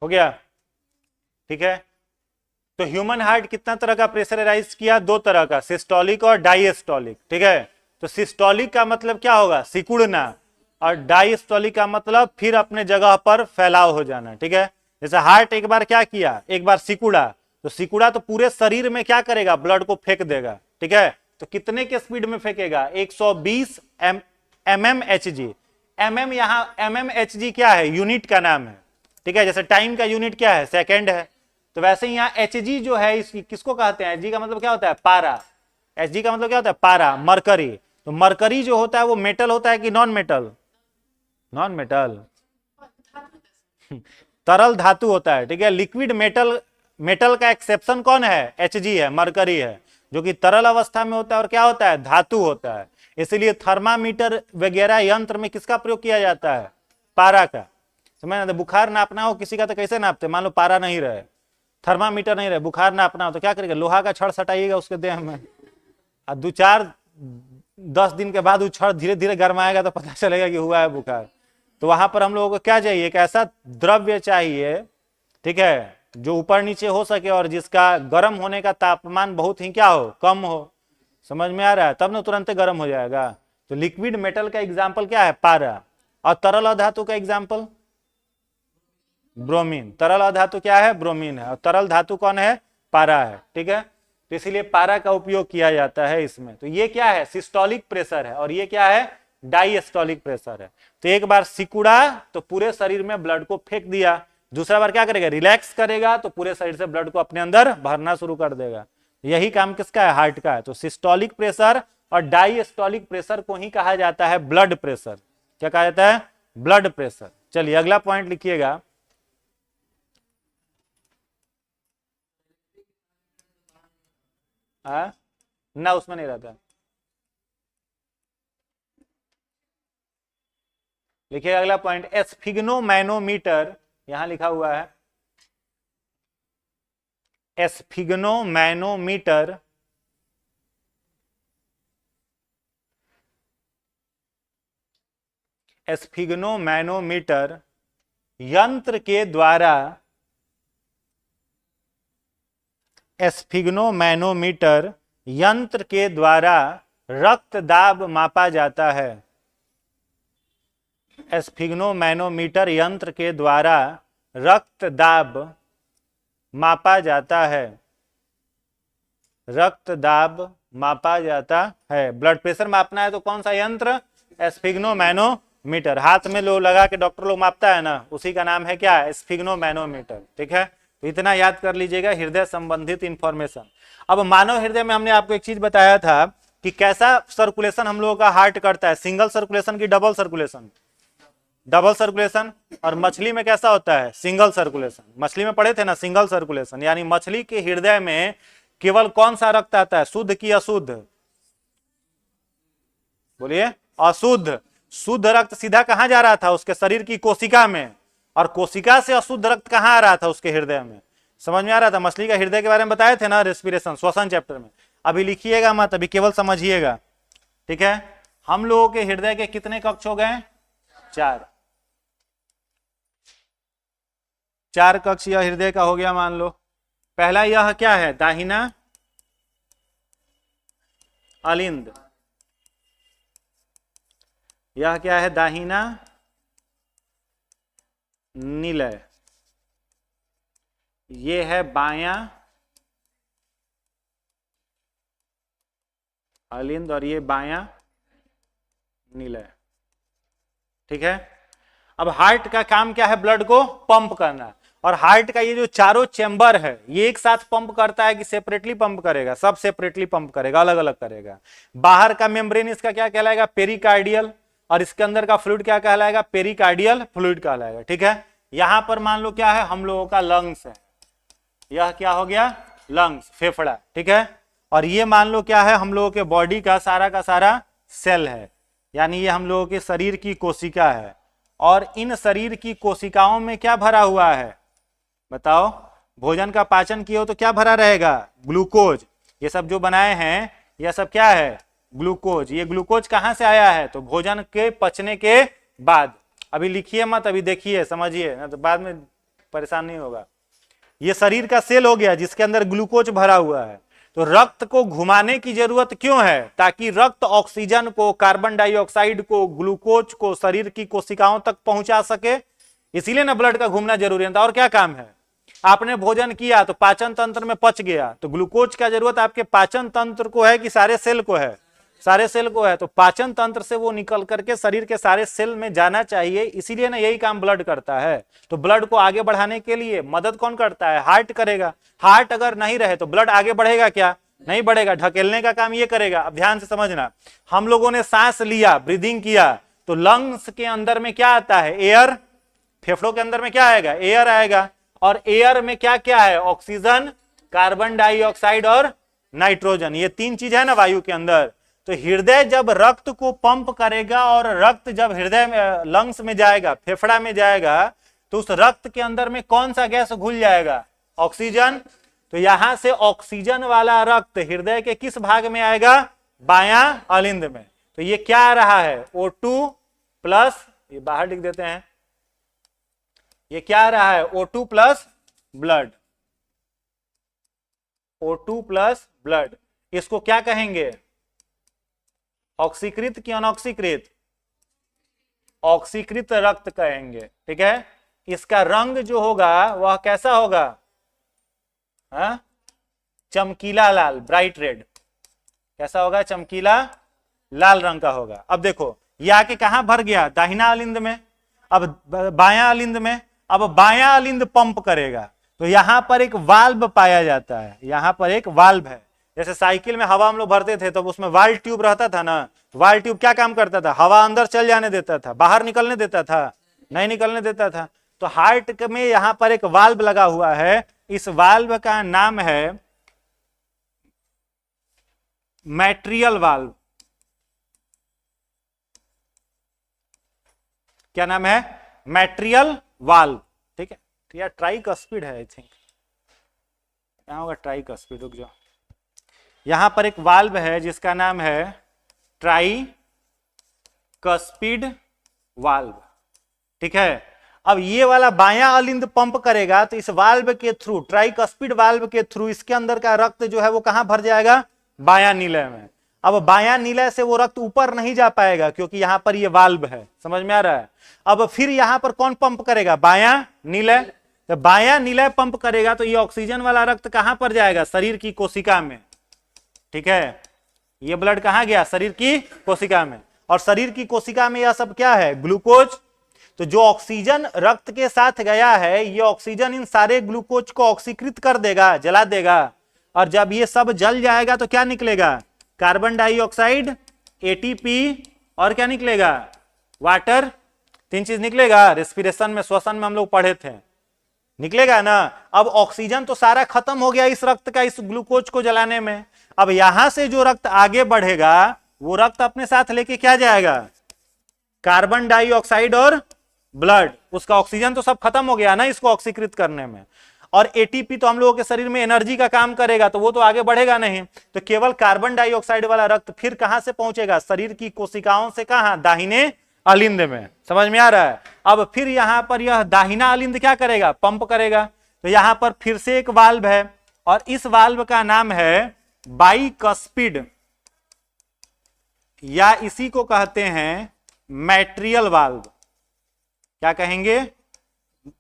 हो गया, ठीक है। तो ह्यूमन हार्ट कितना तरह का प्रेशराइज किया, दो तरह का, सिस्टोलिक और डायस्टोलिक, ठीक है। तो सिस्टोलिक का मतलब क्या होगा, सिकुड़ना, और डायस्टोलिक का मतलब फिर अपने जगह पर फैलाव हो जाना, ठीक है। जैसे हार्ट एक बार क्या किया, एक बार सिकुड़ा, तो सिकुड़ा तो पूरे शरीर में क्या करेगा, ब्लड को फेंक देगा, ठीक है। तो कितने के स्पीड में फेंकेगा, 120 mm Hg। mm यहाँ mm Hg क्या है, यूनिट का नाम है, ठीक है। जैसे टाइम का यूनिट क्या है, सेकेंड है, तो वैसे ही यहाँ Hg जो है इसकी किसको कहते हैं, Hg का मतलब क्या होता है, पारा। Hg का मतलब क्या होता है, पारा, मरकरी। तो मरकरी जो होता है वो मेटल होता है कि नॉन मेटल, नॉन मेटल, तरल धातु होता है, ठीक है। लिक्विड मेटल, मेटल का एक्सेप्शन कौन है, Hg है, मरकरी है, जो कि तरल अवस्था में होता है और क्या होता है, धातु होता है। इसलिए थर्मामीटर वगैरह यंत्र में किसका प्रयोग किया जाता है, पारा का। समझ, बुखार नापना हो किसी का तो कैसे नापते, मान लो पारा नहीं रहे, थर्मामीटर नहीं रहे, बुखार नापना हो तो क्या करेगा, लोहा का छड़ सटाइएगा उसके देह में, और 2-4-10 दिन के बाद वो छड़ धीरे धीरे गर्माएगा तो पता चलेगा कि हुआ है बुखार। तो वहां पर हम लोगों को क्या चाहिए, एक ऐसा द्रव्य चाहिए, ठीक है, जो ऊपर नीचे हो सके और जिसका गर्म होने का तापमान बहुत ही क्या हो, कम हो। समझ में आ रहा है, तब ना तुरंत गर्म हो जाएगा। तो लिक्विड मेटल का एग्जाम्पल क्या है, पारा। और तरल अधातु का एग्जाम्पल ब्रोमीन। तरल अधातु क्या है, ब्रोमीन है, और तरल धातु कौन है, पारा है। ठीक है, तो इसीलिए पारा का उपयोग किया जाता है इसमें। तो ये क्या है, सिस्टोलिक प्रेशर है, और ये क्या है, डायस्टोलिक प्रेशर है। तो एक बार सिकुड़ा तो पूरे शरीर में ब्लड को फेंक दिया, दूसरा बार क्या करेगा, रिलैक्स करेगा तो पूरे शरीर से ब्लड को अपने अंदर भरना शुरू कर देगा। यही काम किसका है, हार्ट का है। तो सिस्टोलिक प्रेशर और डायस्टोलिक प्रेशर को ही कहा जाता है ब्लड प्रेशर। क्या कहा जाता है, ब्लड प्रेशर। चलिए अगला पॉइंट लिखिएगा। ना उसमें नहीं रहता, लिखिए अगला पॉइंट, एस्फिग्नोमैनोमीटर, यहां लिखा हुआ है एस्फिग्नोमैनोमीटर एस्फिग्नोमैनोमीटर यंत्र के द्वारा एस्फिग्नोमैनोमीटर यंत्र के द्वारा रक्त दाब मापा जाता है। एस्फिग्नोमैनोमीटर यंत्र के द्वारा रक्त दाब मापा जाता है, रक्त दाब मापा जाता है। ब्लड प्रेशर मापना है तो कौन सा यंत्र, एस्फिग्नोमैनोमीटर। हाथ में लो लगा के डॉक्टर लोग मापता है ना, उसी का नाम है क्या, एस्फिग्नोमैनोमीटर। ठीक है, तो इतना याद कर लीजिएगा हृदय संबंधित इंफॉर्मेशन। अब मानव हृदय में हमने आपको एक चीज बताया था कि कैसा सर्कुलेशन हम लोगों का हार्ट करता है, सिंगल सर्कुलेशन की डबल सर्कुलेशन, डबल सर्कुलेशन। और मछली में कैसा होता है, सिंगल सर्कुलेशन। मछली में पढ़े थे ना, सिंगल सर्कुलेशन। यानी मछली के हृदय में केवल कौन सा रक्त आता है, शुद्ध की अशुद्ध, बोलिए, अशुद्ध। शुद्ध रक्त सीधा कहां जा रहा था, उसके शरीर की कोशिका में, और कोशिका से अशुद्ध रक्त कहां आ रहा था, उसके हृदय में। समझ में आ रहा था, मछली का हृदय के बारे में बताए थे ना, रेस्पिरेशन, श्वसन चैप्टर में। अभी लिखिएगा मत, अभी केवल समझिएगा। ठीक है, हम लोगों के हृदय के कितने कक्ष हो गए, 4। 4 कक्ष यह हृदय का हो गया मान लो। पहला यह क्या है, दाहिना अलिंद, यह क्या है, दाहिना निलय, ये है बायां अलिंद, और ये बायां निलय। ठीक है, अब हार्ट का काम क्या है, ब्लड को पंप करना। और हार्ट का ये जो चारों चेंबर है, ये एक साथ पंप करता है कि सेपरेटली पंप करेगा, सब सेपरेटली पंप करेगा, अलग अलग करेगा। बाहर का मेम्ब्रेन इसका क्या कहलाएगा, पेरिकार्डियल, और इसके अंदर का फ्लूइड क्या कहलाएगा, पेरिकार्डियल फ्लूइड कहलाएगा। ठीक है, यहां पर मान लो क्या है, हम लोगों का लंग्स है, यह क्या हो गया, लंग्स, फेफड़ा। ठीक है, और ये मान लो क्या है, हम लोगों के बॉडी का सारा सेल है, यानी ये हम लोगों के शरीर की कोशिका है। और इन शरीर की कोशिकाओं में क्या भरा हुआ है, बताओ, भोजन का पाचन किए हो तो क्या भरा रहेगा, ग्लूकोज। ये सब जो बनाए हैं यह सब क्या है, ग्लूकोज। ये ग्लूकोज कहां से आया है, तो भोजन के पचने के बाद। अभी लिखिए मत, अभी देखिए समझिए, ना तो बाद में परेशान नहीं होगा। ये शरीर का सेल हो गया जिसके अंदर ग्लूकोज भरा हुआ है। तो रक्त को घुमाने की जरूरत क्यों है, ताकि रक्त ऑक्सीजन को, कार्बन डाइऑक्साइड को, ग्लूकोज को शरीर की कोशिकाओं तक पहुंचा सके। इसीलिए ना ब्लड का घूमना जरूरी है। और क्या काम है, आपने भोजन किया तो पाचन तंत्र में पच गया, तो ग्लूकोज का जरूरत आपके पाचन तंत्र को है कि सारे सेल को है, सारे सेल को है। तो पाचन तंत्र से वो निकल करके शरीर के सारे सेल में जाना चाहिए, इसीलिए ना यही काम ब्लड करता है। तो ब्लड को आगे बढ़ाने के लिए मदद कौन करता है, हार्ट करेगा। हार्ट अगर नहीं रहे तो ब्लड आगे बढ़ेगा क्या, नहीं बढ़ेगा, ढकेलने का काम ये करेगा। अब ध्यान से समझना, हम लोगों ने सांस लिया, ब्रीदिंग किया, तो लंग्स के अंदर में क्या आता है, एयर। फेफड़ों के अंदर में क्या आएगा, एयर आएगा। और एयर में क्या क्या है, ऑक्सीजन, कार्बन डाइऑक्साइड और नाइट्रोजन। ये 3 चीज है ना वायु के अंदर। तो हृदय जब रक्त को पंप करेगा और रक्त जब हृदय में, लंग्स में जाएगा, फेफड़ा में जाएगा, तो उस रक्त के अंदर में कौन सा गैस घुल जाएगा, ऑक्सीजन। तो यहां से ऑक्सीजन वाला रक्त हृदय के किस भाग में आएगा, बायां अलिंद में। तो ये क्या आ रहा है, O2 प्लस, ये बाहर लिख देते हैं, ये क्या आ रहा है, O2 plus blood. O2 plus blood, इसको क्या कहेंगे? ऑक्सीकृत कि अनऑक्सीकृत? ऑक्सीकृत रक्त कहेंगे। ठीक है, इसका रंग जो होगा वह कैसा होगा? हाँ, चमकीला लाल, ब्राइट रेड। कैसा होगा? चमकीला लाल रंग का होगा। अब देखो ये आके कहां भर गया? दाहिना अलिंद में। अब बायां अलिंद में। अब बायां अलिंद पंप करेगा तो यहां पर एक वाल्व पाया जाता है, यहां पर एक वाल्व है। जैसे साइकिल में हवा हम लोग भरते थे तो उसमें वाल्व ट्यूब रहता था ना, वाल्व ट्यूब क्या काम करता था? हवा अंदर चल जाने देता था, बाहर निकलने देता था? नहीं निकलने देता था। तो हार्ट में यहां पर एक वाल्व लगा हुआ है, इस वाल्व का नाम है मैट्रियल वाल्व। क्या नाम है? मैट्रियल वाल्व। ठीक है, तो यार ट्राइकस्पिड है आई थिंक, क्या होगा? ट्राइकस्पिड, रुक जाओ। यहां पर एक वाल्व है जिसका नाम है ट्राइकस्पिड वाल्व। ठीक है, अब ये वाला बायां अलिंद पंप करेगा तो इस वाल्व के थ्रू, ट्राइकस्पिड वाल्व के थ्रू इसके अंदर का रक्त जो है वो कहां भर जाएगा? बायां नीले में। अब बायां नीले से वो रक्त ऊपर नहीं जा पाएगा क्योंकि यहां पर ये वाल्व है, समझ में आ रहा है? अब फिर यहां पर कौन पंप करेगा? बायां नीले। तो बायां नीले पंप करेगा तो ये ऑक्सीजन वाला रक्त कहां पर जाएगा? शरीर की कोशिका में। ठीक है, ये ब्लड कहां गया? शरीर की कोशिका में। और शरीर की कोशिका में यह सब क्या है? ग्लूकोज। तो जो ऑक्सीजन रक्त के साथ गया है, ये ऑक्सीजन इन सारे ग्लूकोज को ऑक्सीकृत कर देगा, जला देगा। और जब ये सब जल जाएगा तो क्या निकलेगा? कार्बन डाइऑक्साइड, एटीपी, और क्या निकलेगा? वाटर। 3 चीज निकलेगा। रेस्पिरेशन में, श्वसन में हम लोग पढ़े थे, निकलेगा ना। अब ऑक्सीजन तो सारा खत्म हो गया इस रक्त का, इस ग्लूकोज को जलाने में। अब यहां से जो रक्त आगे बढ़ेगा वो रक्त अपने साथ लेके क्या जाएगा? कार्बन डाइऑक्साइड और ब्लड। उसका ऑक्सीजन तो सब खत्म हो गया ना इसको ऑक्सीकृत करने में। और एटीपी तो हम लोगों के शरीर में एनर्जी का काम करेगा, तो वो तो आगे बढ़ेगा नहीं। तो केवल कार्बन डाइऑक्साइड वाला रक्त फिर कहां से पहुंचेगा? शरीर की कोशिकाओं से कहां? दाहिने अलिंद में। समझ में आ रहा है? अब फिर यहां पर यह दाहिना अलिंद क्या करेगा? पंप करेगा। तो यहां पर फिर से एक वाल्व है और इस वाल्व का नाम है बाइकस्पिड, या इसी को कहते हैं मैट्रियल वाल्व। क्या कहेंगे?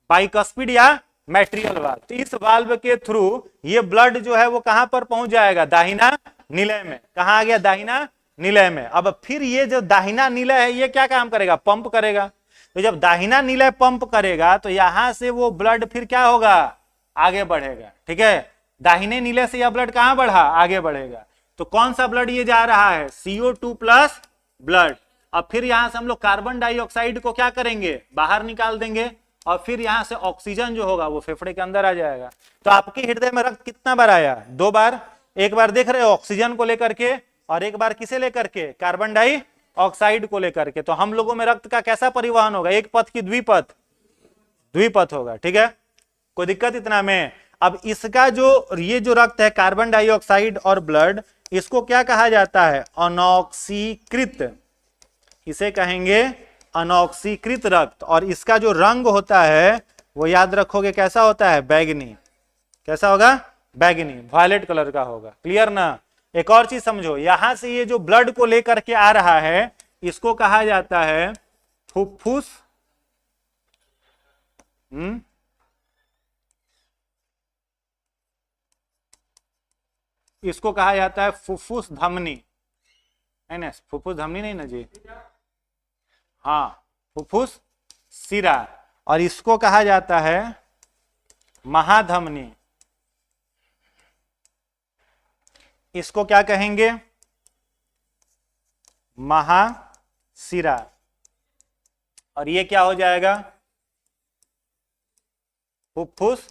बाइकस्पिड या मैट्रियल वाल्व। तो इस वाल्व के थ्रू ये ब्लड जो है वो कहां पर पहुंच जाएगा? दाहिना निलय में। कहां आ गया? दाहिना निलय में। अब फिर ये जो दाहिना निलय है ये क्या काम करेगा? पंप करेगा। तो जब दाहिना निलय पंप करेगा तो यहां से वो ब्लड फिर क्या होगा? आगे बढ़ेगा। ठीक है, दाहिने निलय से यह ब्लड कहां बढ़ा? आगे बढ़ेगा। तो कौन सा ब्लड ये जा रहा है? CO2 plus blood. अब फिर यहां से हम लोग कार्बन डाइऑक्साइड को क्या करेंगे? बाहर निकाल देंगे। और फिर यहां से ऑक्सीजन जो होगा वो फेफड़े के अंदर आ जाएगा। तो आपके हृदय में रक्त कितना बार आया? 2 बार। एक बार देख रहे हो ऑक्सीजन को लेकर के, और एक बार किसे लेकर के? कार्बन डाइऑक्साइड को लेकर के। तो हम लोगों में रक्त का कैसा परिवहन होगा? एक पथ की द्विपथ? द्विपथ होगा। ठीक है, कोई दिक्कत इतना में? अब इसका जो ये जो रक्त है कार्बन डाइऑक्साइड और ब्लड, इसको क्या कहा जाता है? अनॉक्सीकृत। इसे कहेंगे अनॉक्सीकृत रक्त। और इसका जो रंग होता है वो याद रखोगे कैसा होता है? बैगनी। कैसा होगा? बैगनी, वायलेट कलर का होगा। क्लियर ना? एक और चीज समझो, यहां से ये जो ब्लड को लेकर के आ रहा है इसको कहा जाता है फुफ्फुस। इसको कहा जाता है फुफ्फुस धमनी। नहीं ना, फुफ्फुस धमनी नहीं ना जी, हाँ, फुफ्फुस सिरा। और इसको कहा जाता है महाधमनी। इसको क्या कहेंगे? महासिरा। और ये क्या हो जाएगा? फुफ्फुस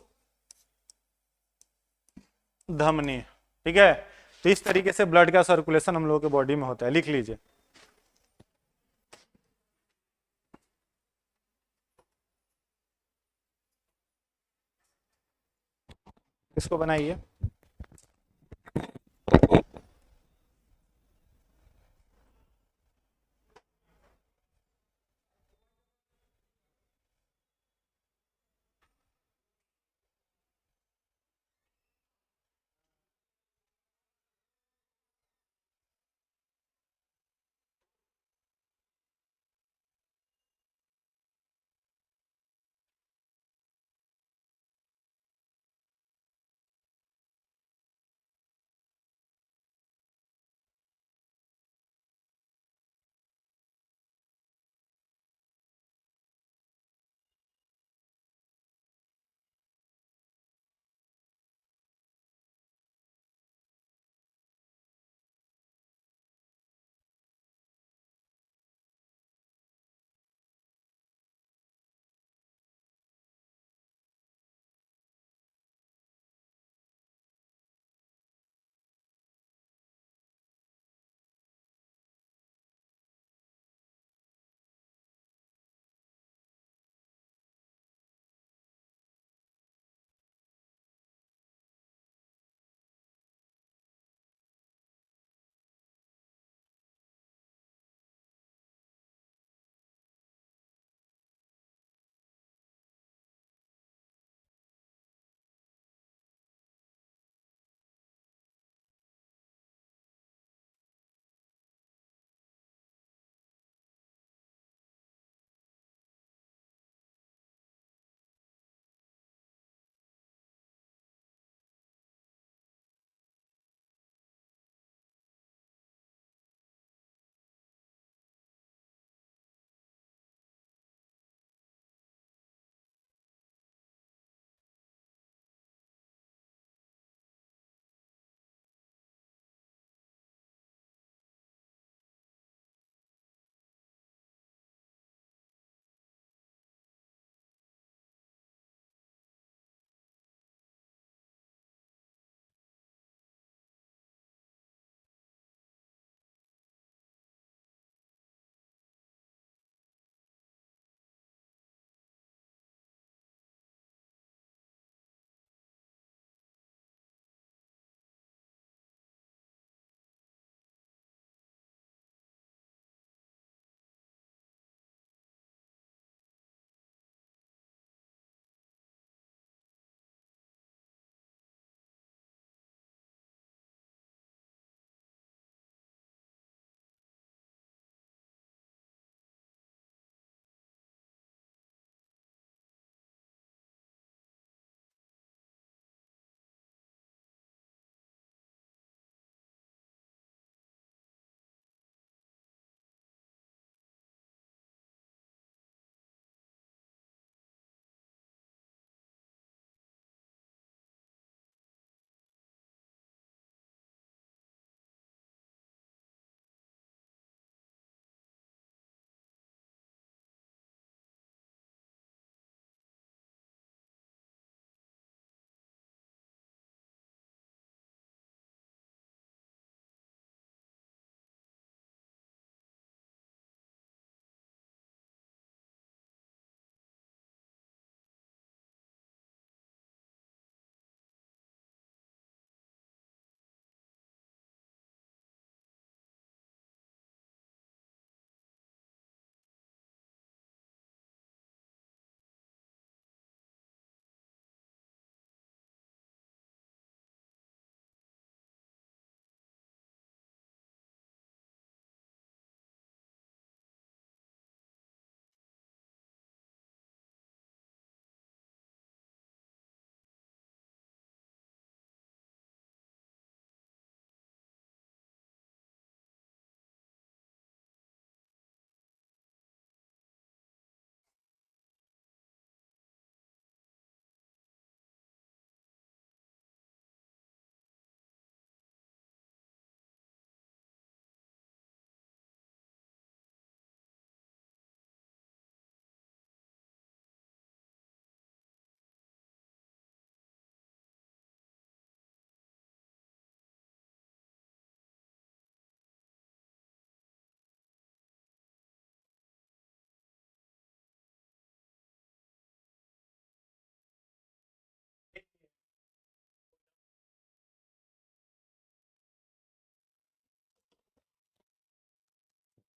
धमनी। ठीक है, तो इस तरीके से ब्लड का सर्कुलेशन हम लोगों के बॉडी में होता है। लिख लीजिए। इसको बनाइए।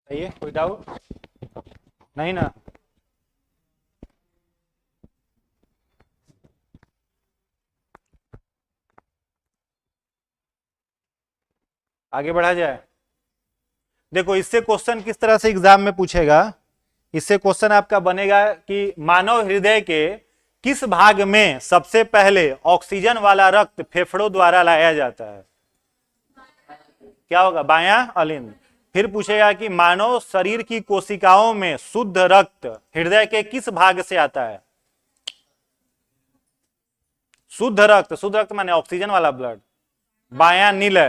सही है, कोई डाउट नहीं ना? आगे बढ़ा जाए। देखो इससे क्वेश्चन किस तरह से एग्जाम में पूछेगा। इससे क्वेश्चन आपका बनेगा कि मानव हृदय के किस भाग में सबसे पहले ऑक्सीजन वाला रक्त फेफड़ों द्वारा लाया जाता है? क्या होगा? बायां अलिंद। फिर पूछेगा कि मानव शरीर की कोशिकाओं में शुद्ध रक्त हृदय के किस भाग से आता है? शुद्ध रक्त माने ऑक्सीजन वाला ब्लड, बायां नील।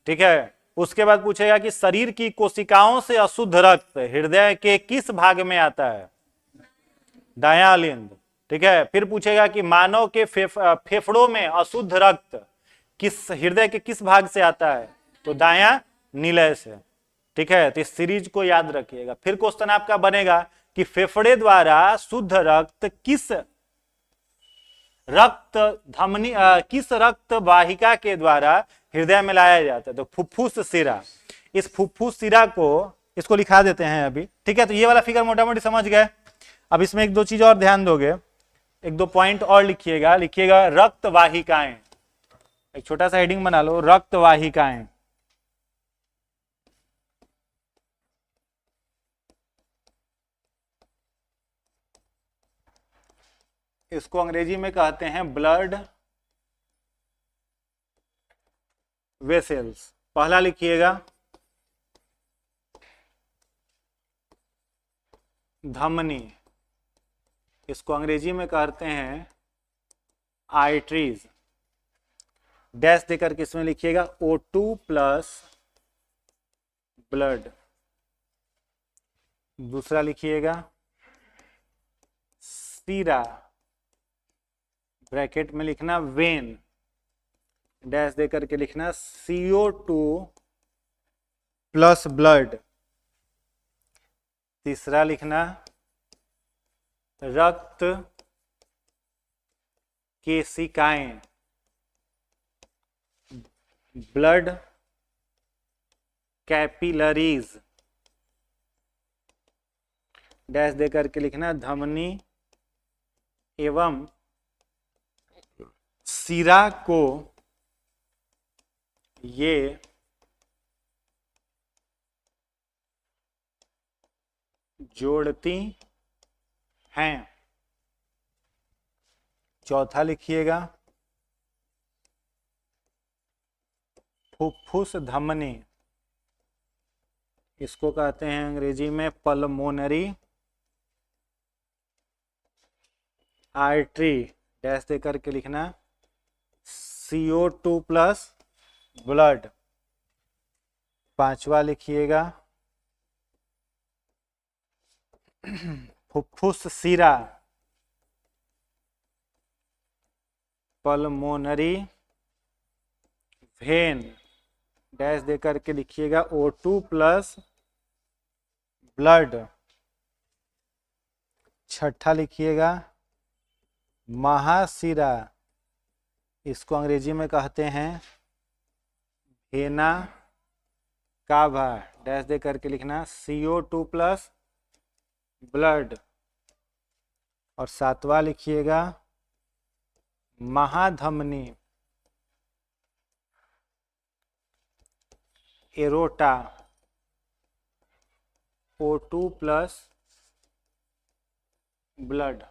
ठीक है। उसके बाद पूछेगा कि शरीर की कोशिकाओं से अशुद्ध रक्त हृदय के किस भाग में आता है? दायां अलिंद। ठीक है। फिर पूछेगा कि मानव के फेफड़ों में अशुद्ध रक्त किस हृदय के किस भाग से आता है? तो दायां नीलय से। ठीक है। तो इस सीरीज को याद रखिएगा। फिर क्वेश्चन आपका बनेगा कि फेफड़े द्वारा शुद्ध रक्त किस रक्त धमनी किस रक्त वाहिका के द्वारा हृदय में लाया जाता है? तो फुफ्फुस शिरा। इस फुफ्फुस शिरा को इसको लिखा देते हैं अभी। ठीक है। तो ये वाला फिगर मोटा मोटी समझ गए। अब इसमें एक दो चीज और ध्यान दोगे, एक दो पॉइंट और लिखिएगा। लिखिएगा रक्त वाहिकाएं। एक छोटा सा हेडिंग बना लो, रक्त वाहिकाएं। इसको अंग्रेजी में कहते हैं ब्लड वेसल्स। पहला लिखिएगा धमनी, इसको अंग्रेजी में कहते हैं आर्टरीज। डैश देकर के इसमें लिखिएगा O2 प्लस ब्लड। दूसरा लिखिएगा सीरा, ब्रैकेट में लिखना वेन, डैश देकर के लिखना CO2 प्लस ब्लड। तीसरा लिखना रक्त केशिकाएं, ब्लड कैपिलरीज, डैश देकर के लिखना धमनी एवं सिरा को ये जोड़ती हैं। चौथा लिखिएगा फुफ्फुस धमनी, इसको कहते हैं अंग्रेजी में पल्मोनरी आर्टरी, डैश देकर के लिखना CO2 प्लस ब्लड। पांचवा लिखिएगा फुफ्फुस सिरा, पल्मोनरी वेन, डैश देकर के लिखिएगा O2 प्लस ब्लड। छठा लिखिएगा महाशिरा, इसको अंग्रेजी में कहते हैं वेना कावा, डैश दे करके लिखना CO2 प्लस ब्लड। और सातवां लिखिएगा महाधमनी एरोटा, O2 प्लस ब्लड।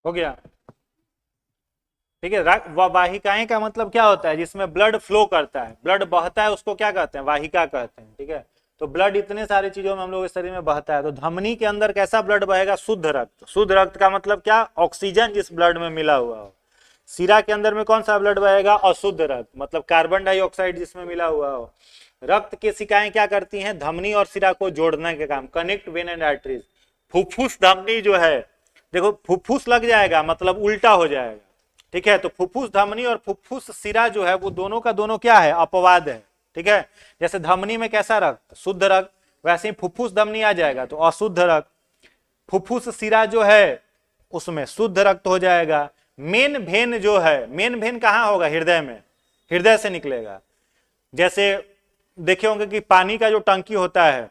हो गया। ठीक है, वाहिकाएं का मतलब क्या होता है, जिसमें ब्लड फ्लो करता है, ब्लड बहता है, उसको क्या कहते हैं, वाहिका कहते हैं। ठीक है, तो ब्लड इतने सारी चीजों में हम लोग के शरीर में बहता है, तो धमनी के अंदर कैसा ब्लड बहेगा, शुद्ध रक्त। शुद्ध रक्त का मतलब क्या, ऑक्सीजन जिस ब्लड में मिला हुआ हो। सिरा के अंदर में कौन सा ब्लड बहेगा, अशुद्ध रक्त, मतलब कार्बन डाइऑक्साइड जिसमें मिला हुआ हो। रक्त के शिकाएं क्या करती हैं, धमनी और सिरा को जोड़ने के काम, कनेक्ट वेन एंड आर्टरीज। फुफ्फुस धमनी जो है, देखो फुफ्फुस लग जाएगा मतलब उल्टा हो जाएगा। ठीक है, तो फुफ्फुस धमनी और फुफ्फुस सिरा जो है वो दोनों का दोनों क्या है, अपवाद है। ठीक है, जैसे धमनी में कैसा रक्त, शुद्ध रक्त, वैसे ही फुफ्फुस धमनी आ जाएगा तो अशुद्ध रक्त। फुफ्फुस सिरा जो है उसमें शुद्ध रक्त हो जाएगा। मेन भेन जो है, मेन भेन कहाँ होगा, हृदय में, हृदय से निकलेगा। जैसे देखे होंगे कि पानी का जो टंकी होता है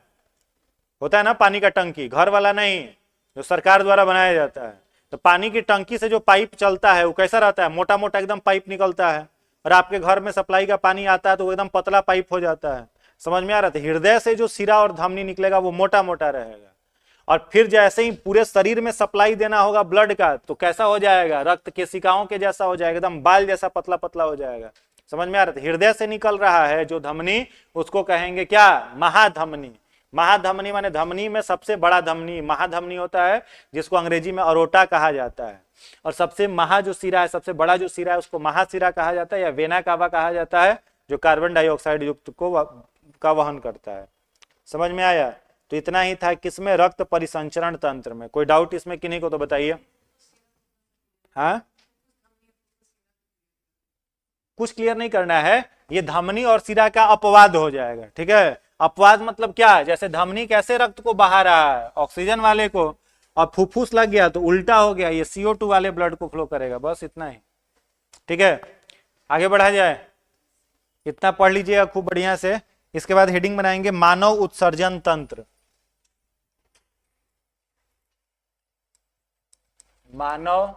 ना, पानी का टंकी, घर वाला नहीं, जो सरकार द्वारा बनाया जाता है, तो पानी की टंकी से जो पाइप चलता है वो कैसा रहता है, मोटा मोटा एकदम पाइप निकलता है। और आपके घर में सप्लाई का पानी आता है तो वो एकदम पतला पाइप हो जाता है। समझ में आ रहा था, हृदय से जो सिरा और धमनी निकलेगा वो मोटा मोटा रहेगा। और फिर जैसे ही पूरे शरीर में सप्लाई देना होगा ब्लड का, तो कैसा हो जाएगा, रक्त केशिकाओं के जैसा हो जाएगा, एकदम बाल जैसा पतला पतला हो जाएगा। समझ में आ रहा था, हृदय से निकल रहा है जो धमनी, उसको कहेंगे क्या, महाधमनी। महाधमनी माने धमनी में सबसे बड़ा धमनी महाधमनी होता है, जिसको अंग्रेजी में अरोटा कहा जाता है। और सबसे महा जो सिरा है, सबसे बड़ा जो सिरा है, उसको महासिरा कहा जाता है या वेना कावा कहा जाता है, जो कार्बन डाइऑक्साइड युक्त को का वहन करता है। समझ में आया, तो इतना ही था किसमें, रक्त परिसंचरण तंत्र में। कोई डाउट इसमें किन्हीं को तो बताइए। हाँ, कुछ क्लियर नहीं करना है, ये धमनी और सिरा का अपवाद हो जाएगा। ठीक है, अपवाद मतलब क्या, जैसे धमनी कैसे रक्त को बहा रहा है, ऑक्सीजन वाले को, और फुफ्फुस लग गया तो उल्टा हो गया, ये CO2 वाले ब्लड को फ्लो करेगा, बस इतना ही। ठीक है, आगे बढ़ा जाए, इतना पढ़ लीजिएगा खूब बढ़िया से। इसके बाद हेडिंग बनाएंगे मानव उत्सर्जन तंत्र। मानव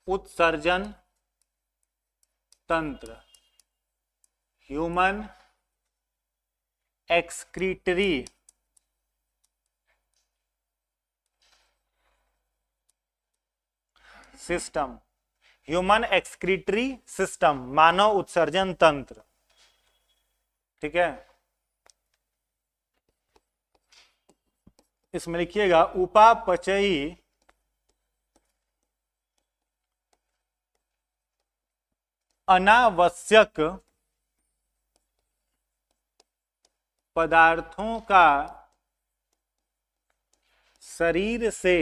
उत्सर्जन तंत्र, human excretory system, human excretory system, मानव उत्सर्जन तंत्र। ठीक है, इसमें लिखिएगा उपापचयी अनावश्यक पदार्थों का शरीर से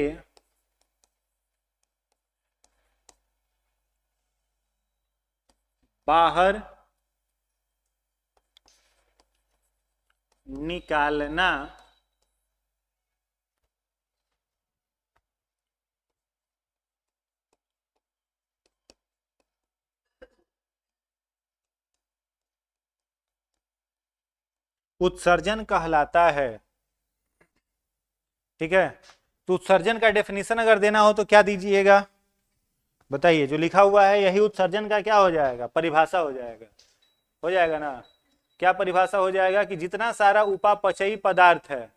बाहर निकालना उत्सर्जन कहलाता है। ठीक है, तो उत्सर्जन का डेफिनेशन अगर देना हो तो क्या दीजिएगा, बताइए। जो लिखा हुआ है यही उत्सर्जन का क्या हो जाएगा, परिभाषा हो जाएगा। हो जाएगा ना, क्या परिभाषा हो जाएगा कि जितना सारा उपापचयी पदार्थ है,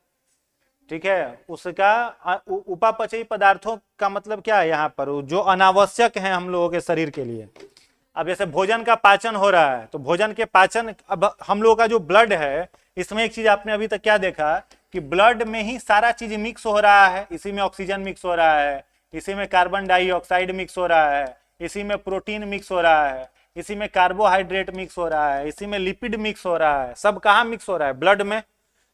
ठीक है, उसका उपापचयी पदार्थों का मतलब क्या है, यहाँ पर जो अनावश्यक है हम लोगों के शरीर के लिए। अब जैसे भोजन का पाचन हो रहा है, तो भोजन के पाचन, अब हम लोगों का जो ब्लड है, इसमें एक चीज आपने अभी तक क्या देखा कि ब्लड में ही सारा चीज मिक्स हो रहा है। इसी में ऑक्सीजन मिक्स हो रहा है, इसी में कार्बन डाइऑक्साइड मिक्स हो रहा है, इसी में प्रोटीन मिक्स हो रहा है, इसी में कार्बोहाइड्रेट मिक्स हो रहा है, इसी में लिपिड मिक्स हो रहा है। सब कहाँ मिक्स हो रहा है, ब्लड में।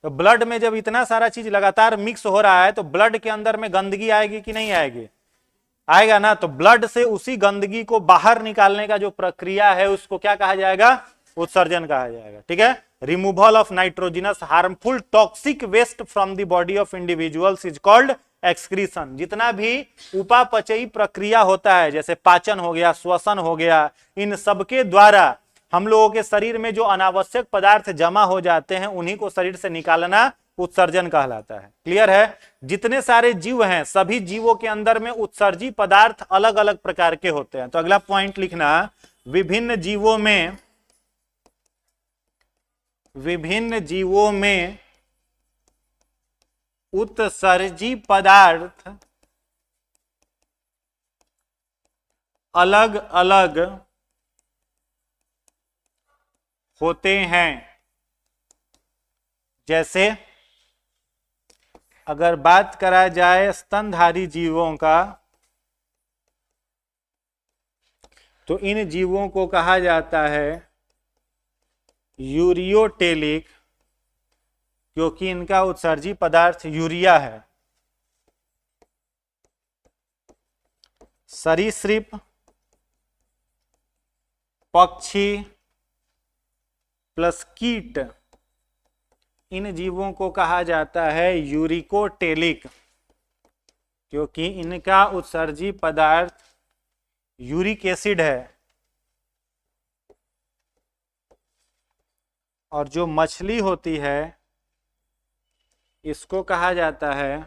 तो ब्लड में जब इतना सारा चीज लगातार मिक्स हो रहा है, तो ब्लड के अंदर में गंदगी आएगी कि नहीं आएगी, आएगा ना। तो ब्लड से उसी गंदगी को बाहर निकालने का जो प्रक्रिया है, उसको क्या कहा जाएगा, उत्सर्जन कहा जाएगा। ठीक है, removal of nitrogenous harmful toxic waste from the body of individuals is called excretion. जितना भी उपापचयी प्रक्रिया होता है, जैसे पाचन हो गया, श्वसन हो गया, इन सबके द्वारा हम लोगों के शरीर में जो अनावश्यक पदार्थ जमा हो जाते हैं, उन्हीं को शरीर से निकालना उत्सर्जन कहलाता है। क्लियर है, जितने सारे जीव हैं, सभी जीवों के अंदर में उत्सर्जी पदार्थ अलग अलग प्रकार के होते हैं। तो अगला पॉइंट लिखना, विभिन्न जीवों में उत्सर्जी पदार्थ अलग अलग होते हैं। जैसे अगर बात करा जाए स्तनधारी जीवों का, तो इन जीवों को कहा जाता है यूरियोटेलिक, क्योंकि इनका उत्सर्जी पदार्थ यूरिया है। सरीसृप, पक्षी प्लस कीट, इन जीवों को कहा जाता है यूरिकोटेलिक, क्योंकि इनका उत्सर्जी पदार्थ यूरिक एसिड है। और जो मछली होती है इसको कहा जाता है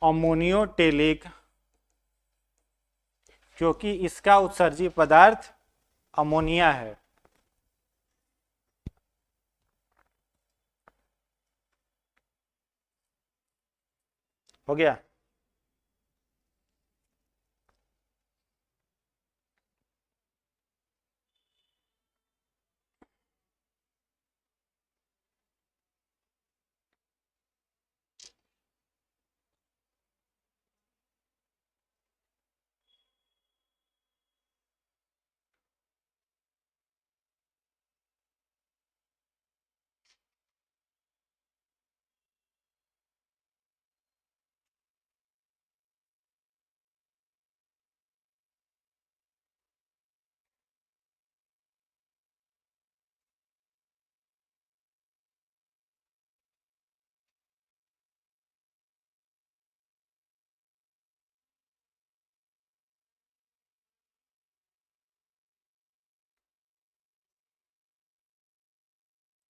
अमोनियोटेलिक, क्योंकि इसका उत्सर्जी पदार्थ अमोनिया है। हो गया?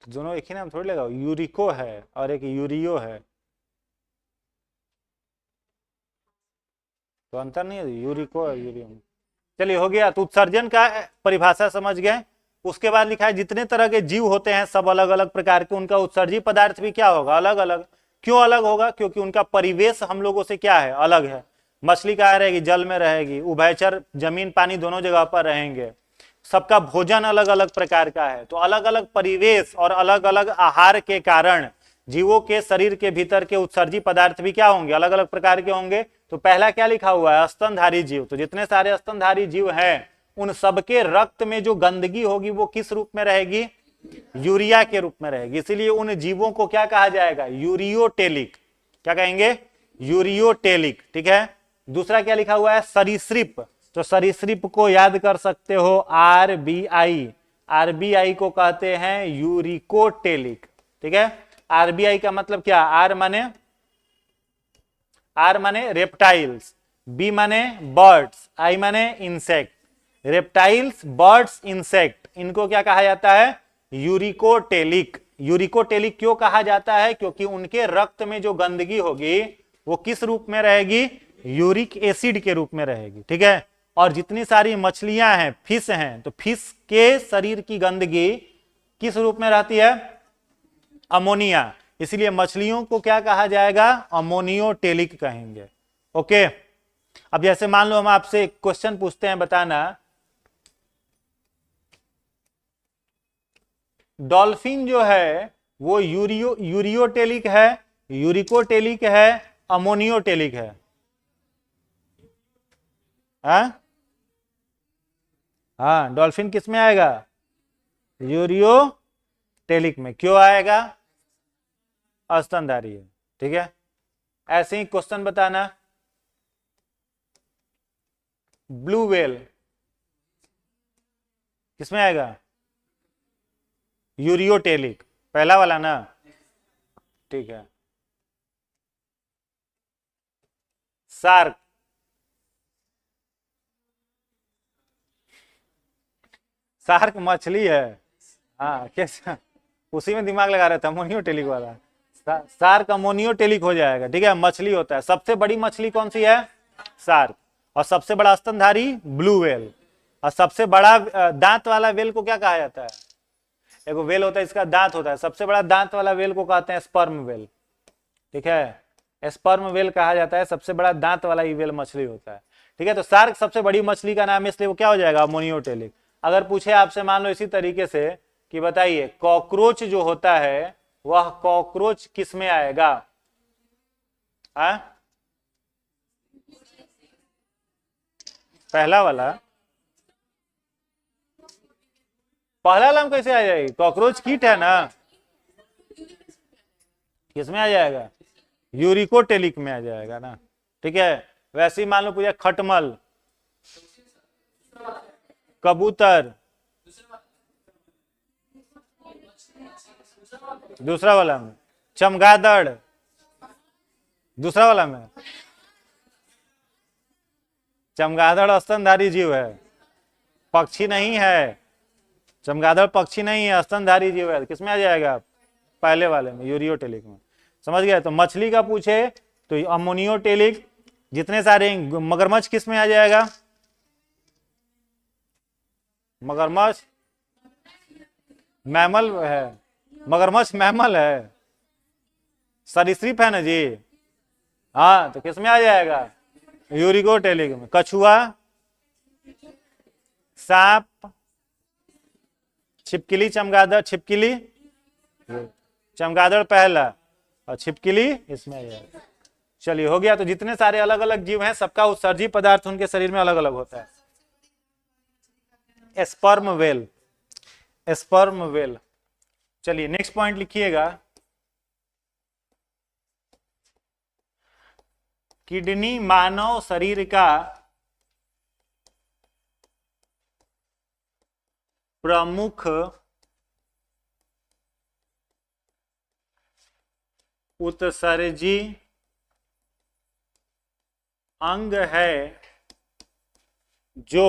तो दोनों एक ही नाम थोड़ी लगाओ, यूरिको है और एक यूरियो है, तो अंतर नहीं है, यूरिको और यूरियो। चलिए हो गया। तो उत्सर्जन का परिभाषा समझ गए। उसके बाद लिखा है जितने तरह के जीव होते हैं सब अलग अलग प्रकार के, उनका उत्सर्जी पदार्थ भी क्या होगा, अलग अलग। क्यों अलग होगा? क्योंकि उनका परिवेश हम लोगों से क्या है, अलग है। मछली कहाँ रहेगी? जल में रहेगी। उभयचर जमीन पानी दोनों जगह पर रहेंगे। सबका भोजन अलग अलग प्रकार का है। तो अलग अलग परिवेश और अलग अलग आहार के कारण जीवों के शरीर के भीतर के उत्सर्जी पदार्थ भी क्या होंगे, अलग अलग प्रकार के होंगे। तो पहला क्या लिखा हुआ है, स्तनधारी जीव। तो जितने सारे स्तनधारी जीव हैं उन सबके रक्त में जो गंदगी होगी वो किस रूप में रहेगी, यूरिया के रूप में रहेगी। इसीलिए उन जीवों को क्या कहा जाएगा, यूरियोटेलिक। क्या कहेंगे, यूरियोटेलिक। ठीक है। दूसरा क्या लिखा हुआ है, सरीसृप। तो सरीसृप को याद कर सकते हो, आरबीआई। आरबीआई को कहते हैं यूरिकोटेलिक। ठीक है। आरबीआई का मतलब क्या, आर माने रेप्टाइल्स, बी माने बर्ड्स, आई माने इंसेक्ट। रेप्टाइल्स, बर्ड्स, इंसेक्ट, इनको क्या कहा जाता है, यूरिकोटेलिक। यूरिकोटेलिक क्यों कहा जाता है, क्योंकि उनके रक्त में जो गंदगी होगी वो किस रूप में रहेगी, यूरिक एसिड के रूप में रहेगी। ठीक है। और जितनी सारी मछलियां हैं, फिश हैं, तो फिश के शरीर की गंदगी किस रूप में रहती है, अमोनिया। इसलिए मछलियों को क्या कहा जाएगा, अमोनियोटेलिक कहेंगे। ओके। अब जैसे मान लो हम आपसे एक क्वेश्चन पूछते हैं, बताना डॉल्फिन जो है वो यूरियोटेलिक है, यूरिकोटेलिक है, अमोनियोटेलिक है? हाँ, डॉल्फिन किस में आएगा, यूरियोटेलिक में। क्यों आएगा, स्तनधारी है। ठीक है। ऐसे ही क्वेश्चन बताना, ब्लू व्हेल किसमें आएगा, यूरियोटेलिक, पहला वाला ना। ठीक है। शार्क, शार्क मछली है। हाँ, कैसा, उसी में दिमाग लगा रहा था, अमोनियोटेलिक वाला। शार्क अमोनियोटेलिक हो जाएगा। ठीक है। मछली होता है। सबसे बड़ी मछली कौन सी है, शार्क। और सबसे बड़ा स्तनधारी ब्लू व्हेल। और सबसे बड़ा दांत वाला व्हेल को क्या कहा जाता है, एक व्हेल होता है इसका दांत होता है, सबसे बड़ा दांत वाला व्हेल को कहते हैं स्पर्म व्हेल। ठीक है। स्पर्म वेल कहा जाता है, सबसे बड़ा दांत वाला ये वेल मछली होता है। ठीक है, तो शार्क सबसे बड़ी मछली का नाम है, इसलिए वो क्या हो जाएगा, अमोनियोटेलिक। अगर पूछे आपसे मान लो इसी तरीके से कि बताइए कॉकरोच जो होता है वह कॉकरोच किस में आएगा? पहला वाला, पहला नाम कैसे आ जाएगी? कॉकरोच कीट है ना, किसमें आ जाएगा? यूरिकोटेलिक में आ जाएगा ना। ठीक है, वैसे ही मान लो पूछा खटमल, कबूतर, दूसरा वाला में चमगादड़, दूसरा वाला में चमगादड़ स्तनधारी जीव है, पक्षी नहीं है। चमगादड़ पक्षी नहीं है, स्तनधारी जीव है। किसमें आ जाएगा? पहले वाले में, यूरियोटेलिक में। समझ गए? तो मछली का पूछे तो अमोनियोटेलिक। जितने सारे मगरमच्छ किस में आ जाएगा? मगरमच्छ मैमल है, मगरमच्छ मैमल है, सरीसृप है ना जी। हाँ, तो किस में आ जाएगा? यूरिकोटेलिक में। कछुआ, सांप, छिपकली, चमगादड़, छिपकली, चमगादड़ पहला और छिपकली इसमें आ जाएगा। चलिए हो गया। तो जितने सारे अलग अलग जीव हैं सबका उत्सर्जी पदार्थ उनके शरीर में अलग अलग होता है। Sperm whale, sperm whale. चलिए नेक्स्ट पॉइंट लिखिएगा, किडनी मानव शरीर का प्रमुख उत्सर्जी अंग है जो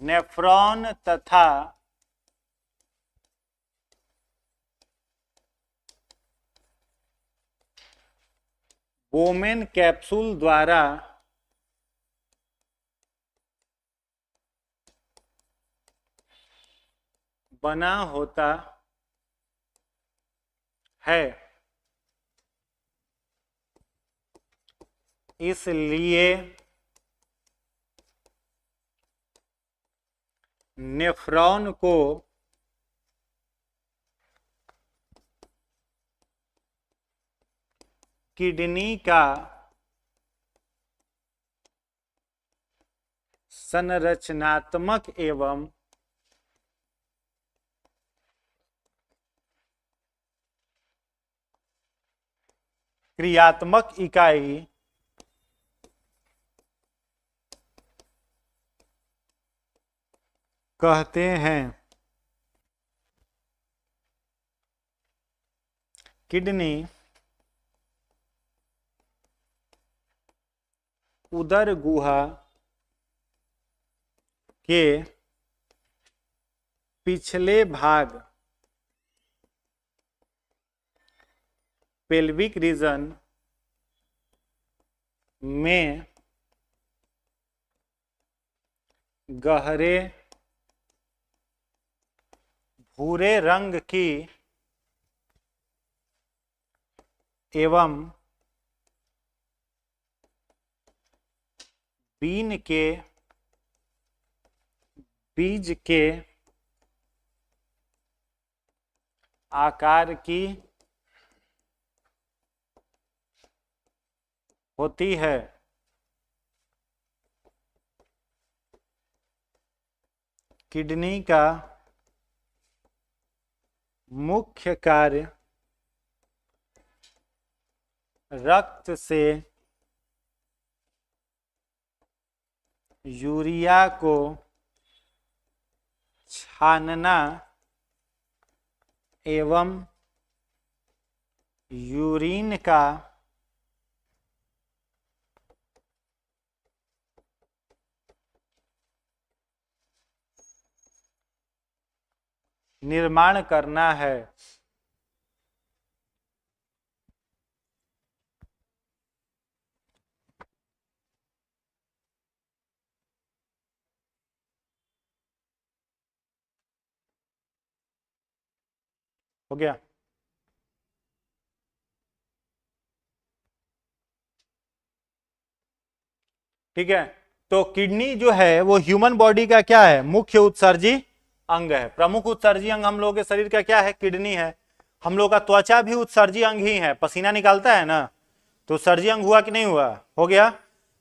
नेफ्रॉन तथा वोमेन कैप्सूल द्वारा बना होता है। इसलिए नेफ्रॉन को किडनी का संरचनात्मक एवं क्रियात्मक इकाई कहते हैं। किडनी उदर गुहा के पिछले भाग पेल्विक रीजन में गहरे भूरे रंग की एवं बीन के बीज के आकार की होती है। किडनी का मुख्य कार्य रक्त से यूरिया को छानना एवं यूरिन का निर्माण करना है। हो गया। ठीक है, तो किडनी जो है वो ह्यूमन बॉडी का क्या है, मुख्य उत्सर्जी अंग है। प्रमुख उत्सर्जी अंग हम लोगों के शरीर का क्या है, किडनी है। हम लोग का त्वचा भी उत्सर्जी अंग ही है, पसीना निकालता है ना, तो उत्सर्जी अंग हुआ कि नहीं हुआ, हो गया।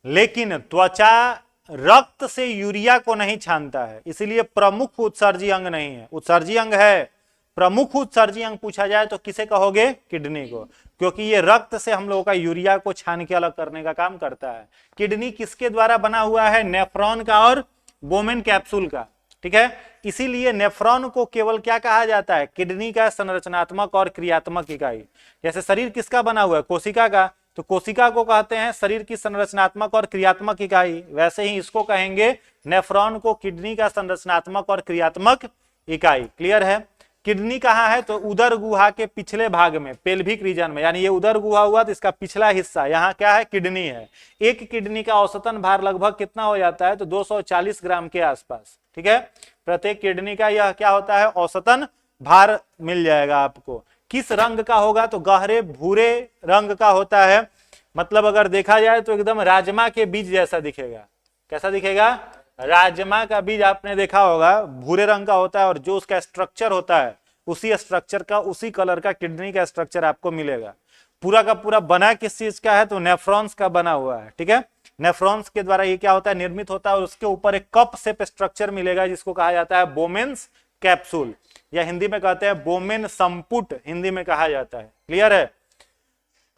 लेकिन त्वचा रक्त से यूरिया को नहीं छानता है, इसीलिए प्रमुख उत्सर्जी अंग नहीं है। उत्सर्जी अंग है, प्रमुख उत्सर्जी अंग पूछा जाए तो किसे कहोगे, किडनी को, क्योंकि ये रक्त से हम लोगों का यूरिया को छान के अलग करने का काम करता है। किडनी किसके द्वारा बना हुआ है, नेफ्रॉन का और बोमेन कैप्सूल का। ठीक है, इसीलिए नेफ्रॉन को केवल क्या कहा जाता है, किडनी का संरचनात्मक और क्रियात्मक इकाई। जैसे शरीर किसका बना हुआ है, कोशिका का, तो कोशिका को कहते हैं शरीर की संरचनात्मक और क्रियात्मक इकाई, वैसे ही इसको कहेंगे नेफ्रॉन को किडनी का संरचनात्मक और क्रियात्मक इकाई। क्लियर है। किडनी कहाँ है, तो उदर गुहा के पिछले भाग में, पेल्विक रीजन में, यानी ये उदर गुहा हुआ तो इसका पिछला हिस्सा यहाँ क्या है, किडनी है। एक किडनी का औसतन भार लगभग कितना हो जाता है, तो 240 ग्राम के आसपास। ठीक है, प्रत्येक किडनी का यह क्या होता है, औसतन भार मिल जाएगा आपको। किस रंग का होगा, तो गहरे भूरे रंग का होता है, मतलब अगर देखा जाए तो एकदम राजमा के बीज जैसा दिखेगा। कैसा दिखेगा, राजमा का बीज आपने देखा होगा, भूरे रंग का होता है, और जो उसका स्ट्रक्चर होता है उसी स्ट्रक्चर का, उसी कलर का किडनी का स्ट्रक्चर आपको मिलेगा। पूरा का पूरा बना किस चीज का है, तो नेफ्रॉन्स का बना हुआ है। ठीक है, नेफ्रॉन्स के द्वारा ये क्या होता है, निर्मित होता है, और उसके ऊपर एक कप शेप स्ट्रक्चर मिलेगा जिसको कहा जाता है बोमेन्स कैप्सूल, या हिंदी में कहते हैं बोमेन संपुट, हिंदी में कहा जाता है। क्लियर है।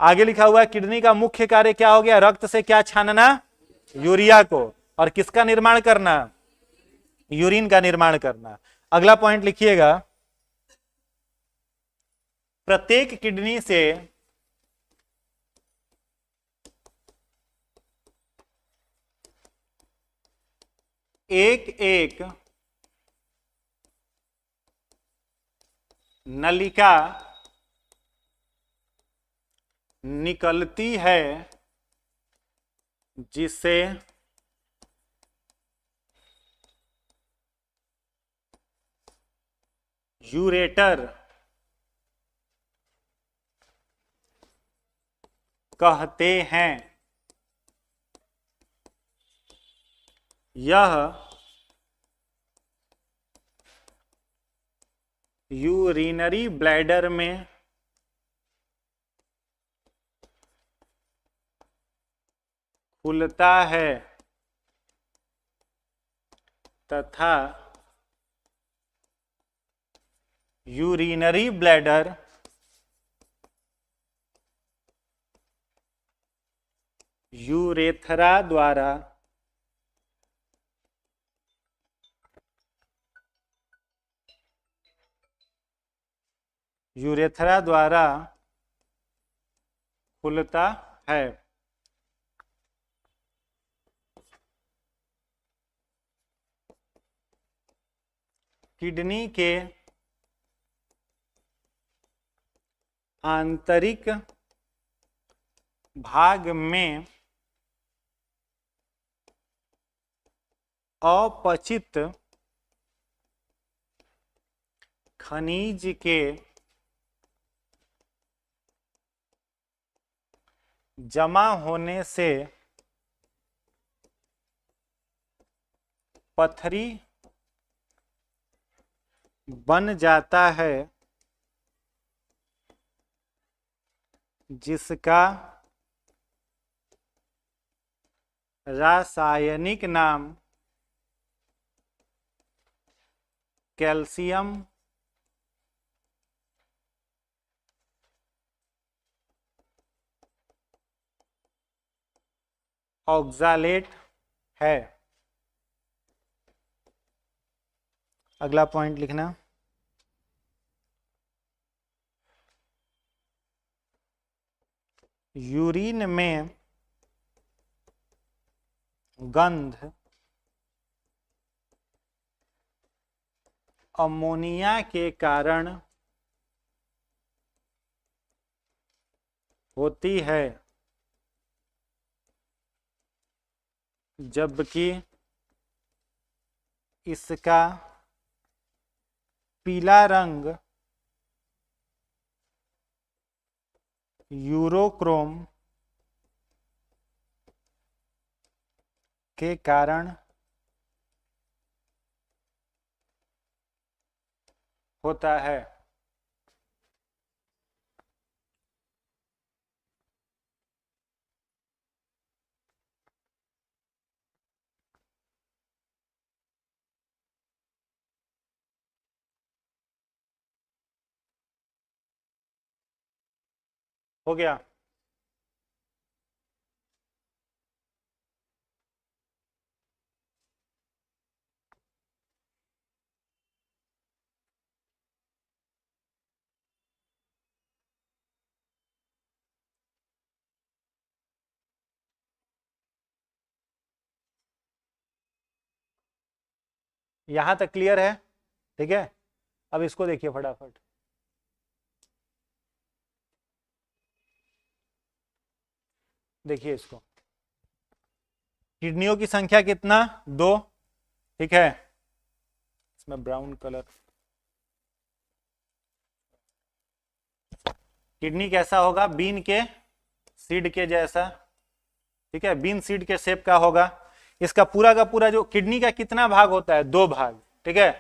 आगे लिखा हुआ है किडनी का मुख्य कार्य क्या हो गया, रक्त से क्या छानना, यूरिया को, और किसका निर्माण करना, यूरिन का निर्माण करना। अगला पॉइंट लिखिएगा, प्रत्येक किडनी से एक एक नलिका निकलती है जिसे यूरेटर कहते हैं। यह यूरिनरी ब्लैडर में खुलता है तथा यूरिनरी ब्लैडर यूरेथ्रा द्वारा खुलता है। किडनी के आंतरिक भाग में अपचित खनिज के जमा होने से पथरी बन जाता है, जिसका रासायनिक नाम कैल्शियम ऑक्सालेट है। अगला पॉइंट लिखना, यूरिन में गंध अमोनिया के कारण होती है, जबकि इसका पीला रंग यूरोक्रोम के कारण होता है। हो गया। यहां तक क्लियर है? ठीक है, अब इसको देखिए फटाफट। देखिए इसको, किडनियों की संख्या कितना? 2। ठीक है, इसमें ब्राउन कलर। किडनी कैसा होगा? बीन के सीड के जैसा। ठीक है, बीन सीड के शेप का होगा। इसका पूरा का पूरा जो किडनी का कितना भाग होता है? 2 भाग। ठीक है,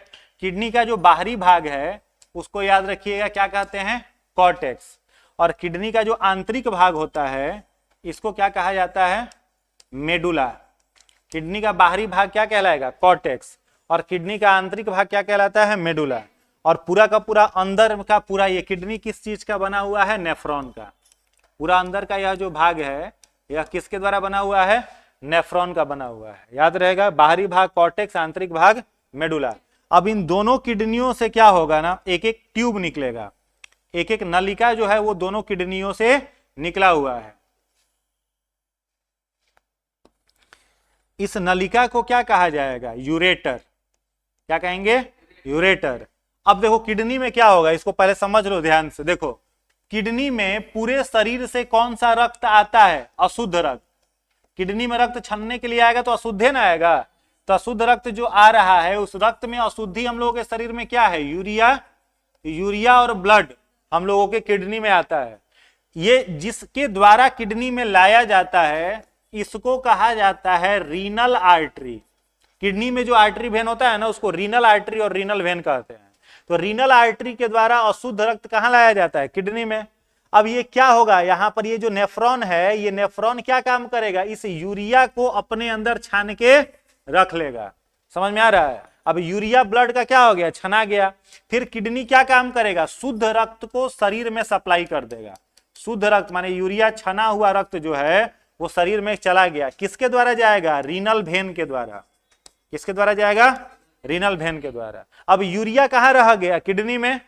किडनी का जो बाहरी भाग है उसको याद रखिएगा, क्या कहते हैं? कॉर्टेक्स। और किडनी का जो आंतरिक भाग होता है इसको क्या कहा जाता है? मेडुला। किडनी का बाहरी भाग क्या कहलाएगा? कॉर्टेक्स। और किडनी का आंतरिक भाग क्या कहलाता है? मेडुला। और पूरा का पूरा अंदर का पूरा ये किडनी किस चीज का बना हुआ है? नेफ्रॉन का। पूरा अंदर का यह जो भाग है यह किसके द्वारा बना हुआ है? नेफ्रॉन का बना हुआ है। याद रहेगा, बाहरी भाग कॉर्टेक्स, आंतरिक भाग मेडुला। अब इन दोनों किडनियों से क्या होगा ना, एक एक ट्यूब निकलेगा, एक एक नलिका जो है वो दोनों किडनियों से निकला हुआ है। इस नलिका को क्या कहा जाएगा? यूरेटर। क्या कहेंगे? यूरेटर। अब देखो किडनी में क्या होगा, इसको पहले समझ लो ध्यान से। देखो किडनी में पूरे शरीर से कौन सा रक्त आता है? अशुद्ध रक्त। किडनी में रक्त छनने के लिए आएगा तो अशुद्ध ना आएगा। तो अशुद्ध रक्त जो आ रहा है उस रक्त में अशुद्धि हम लोगों के शरीर में क्या है? यूरिया। यूरिया और ब्लड हम लोगों के किडनी में आता है। ये जिसके द्वारा किडनी में लाया जाता है इसको कहा जाता है रीनल आर्टरी। किडनी में जो आर्टरी वेन होता है ना उसको रीनल आर्टरी और रीनल वेन कहते हैं। तो रीनल आर्टरी के द्वारा अशुद्ध रक्त कहां लाया जाता है? किडनी में। अब ये क्या होगा, यहां पर ये जो नेफ्रॉन है ये नेफ्रॉन क्या काम करेगा? इस यूरिया को अपने अंदर छान के रख लेगा। समझ में आ रहा है? अब यूरिया ब्लड का क्या हो गया? छना गया। फिर किडनी क्या काम करेगा? शुद्ध रक्त को शरीर में सप्लाई कर देगा। शुद्ध रक्त माने यूरिया छना हुआ रक्त जो है वो शरीर में चला गया। किसके द्वारा जाएगा? रीनल वेन के द्वारा। किसके द्वारा जाएगा? रीनल वेन के द्वारा। अब यूरिया कहां रह गया? किडनी में।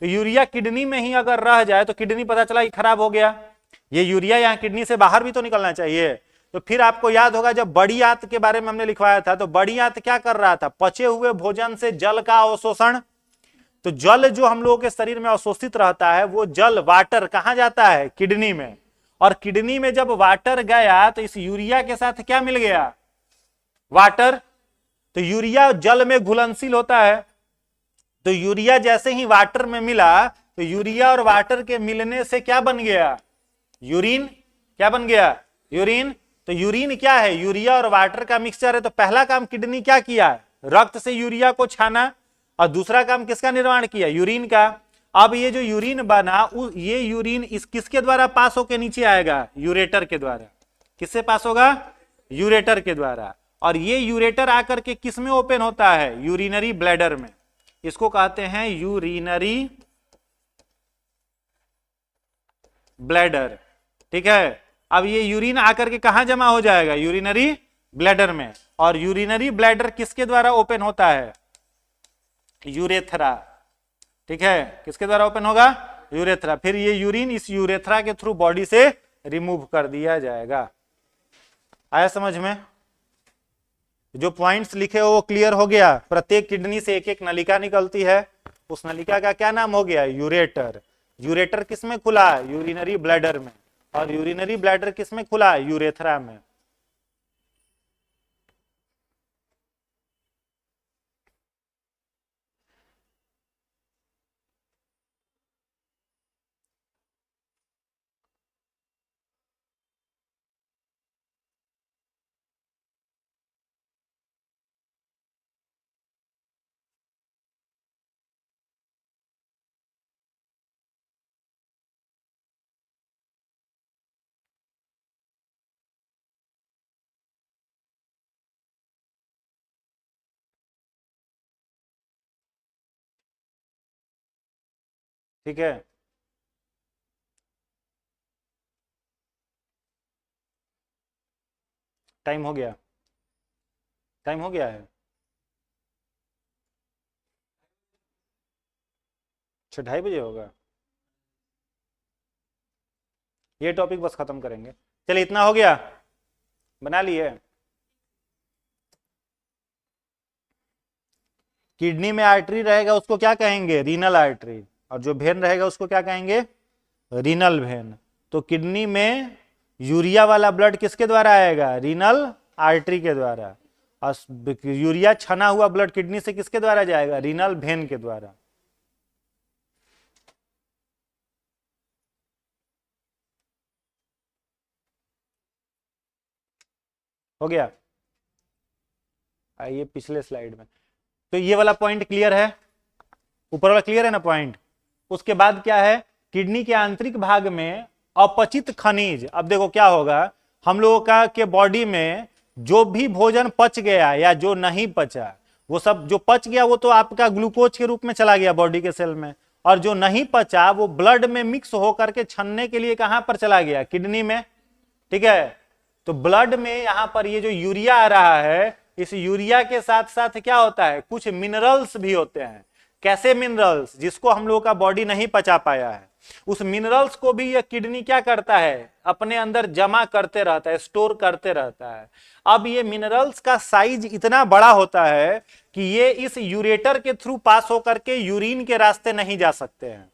तो यूरिया किडनी में ही अगर रह जाए तो किडनी पता चला कि खराब हो गया। ये यूरिया यहाँ किडनी से बाहर भी तो निकलना चाहिए। तो फिर आपको याद होगा जब बड़ी आंत के बारे में हमने लिखवाया था, तो बड़ी आंत क्या कर रहा था? पचे हुए भोजन से जल का अवशोषण। तो जल जो हम लोगों के शरीर में अवशोषित रहता है वो जल वाटर कहां जाता है? किडनी में। और किडनी में जब वाटर गया तो इस यूरिया के साथ क्या मिल गया? वाटर। तो यूरिया जल में घुलनशील होता है। तो यूरिया जैसे ही वाटर में मिला तो यूरिया और वाटर के मिलने से क्या बन गया? यूरिन। क्या बन गया? यूरिन। तो यूरिन क्या है? यूरिया और वाटर का मिक्सचर है। तो पहला काम किडनी क्या किया? रक्त से यूरिया को छाना। और दूसरा काम किसका निर्माण किया? यूरिन का। अब ये जो यूरिन बना ये यूरिन इस किसके द्वारा पास होकर नीचे आएगा? यूरेटर के द्वारा। किससे पास होगा? यूरेटर के द्वारा। और ये यूरेटर आकर के किस में ओपन होता है? यूरिनरी ब्लैडर में। इसको कहते हैं यूरिनरी ब्लैडर। ठीक है, अब ये यूरिन आकर के कहां जमा हो जाएगा? यूरिनरी ब्लैडर में। और यूरिनरी ब्लैडर किसके द्वारा ओपन होता है? यूरेथ्रा। ठीक है, किसके द्वारा ओपन होगा? यूरेथ्रा। फिर ये यूरिन इस यूरेथ्रा के थ्रू बॉडी से रिमूव कर दिया जाएगा। आया समझ में? जो पॉइंट्स लिखे हो वो क्लियर हो गया? प्रत्येक किडनी से एक एक नलिका निकलती है, उस नलिका का क्या नाम हो गया? यूरेटर। यूरेटर किस में खुला? यूरिनरी ब्लैडर में। और यूरिनरी ब्लैडर किस में खुला? यूरेथ्रा में। ठीक है। टाइम हो गया, टाइम हो गया है। अच्छा, 2:30 बजे होगा। ये टॉपिक बस खत्म करेंगे। चलिए, इतना हो गया, बना लिए। किडनी में आर्टरी रहेगा उसको क्या कहेंगे? Renal artery. और जो वेन रहेगा उसको क्या कहेंगे? Renal vein. तो किडनी में यूरिया वाला ब्लड किसके द्वारा आएगा? रीनल आर्टरी के द्वारा। और यूरिया छना हुआ ब्लड किडनी से किसके द्वारा जाएगा? रीनल वेन के द्वारा। हो गया। आइए पिछले स्लाइड में। तो ये वाला पॉइंट क्लियर है, ऊपर वाला क्लियर है ना पॉइंट। उसके बाद क्या है? किडनी के आंतरिक भाग में अपचित खनिज। अब देखो क्या होगा, हम लोगों का के बॉडी में जो भी भोजन पच गया या जो नहीं पचा, वो सब जो पच गया वो तो आपका ग्लूकोज के रूप में चला गया बॉडी के सेल में, और जो नहीं पचा वो ब्लड में मिक्स होकर के छनने के लिए कहां पर चला गया? किडनी में। ठीक है। तो ब्लड में यहां पर ये जो यूरिया आ रहा है, इस यूरिया के साथ साथ क्या होता है? कुछ मिनरल्स भी होते हैं। कैसे मिनरल्स? जिसको हम लोगों का बॉडी नहीं पचा पाया है, उस मिनरल्स को भी यह किडनी क्या करता है? अपने अंदर जमा करते रहता है, स्टोर करते रहता है। अब ये मिनरल्स का साइज इतना बड़ा होता है कि ये इस यूरेटर के थ्रू पास होकर के यूरिन के रास्ते नहीं जा सकते हैं।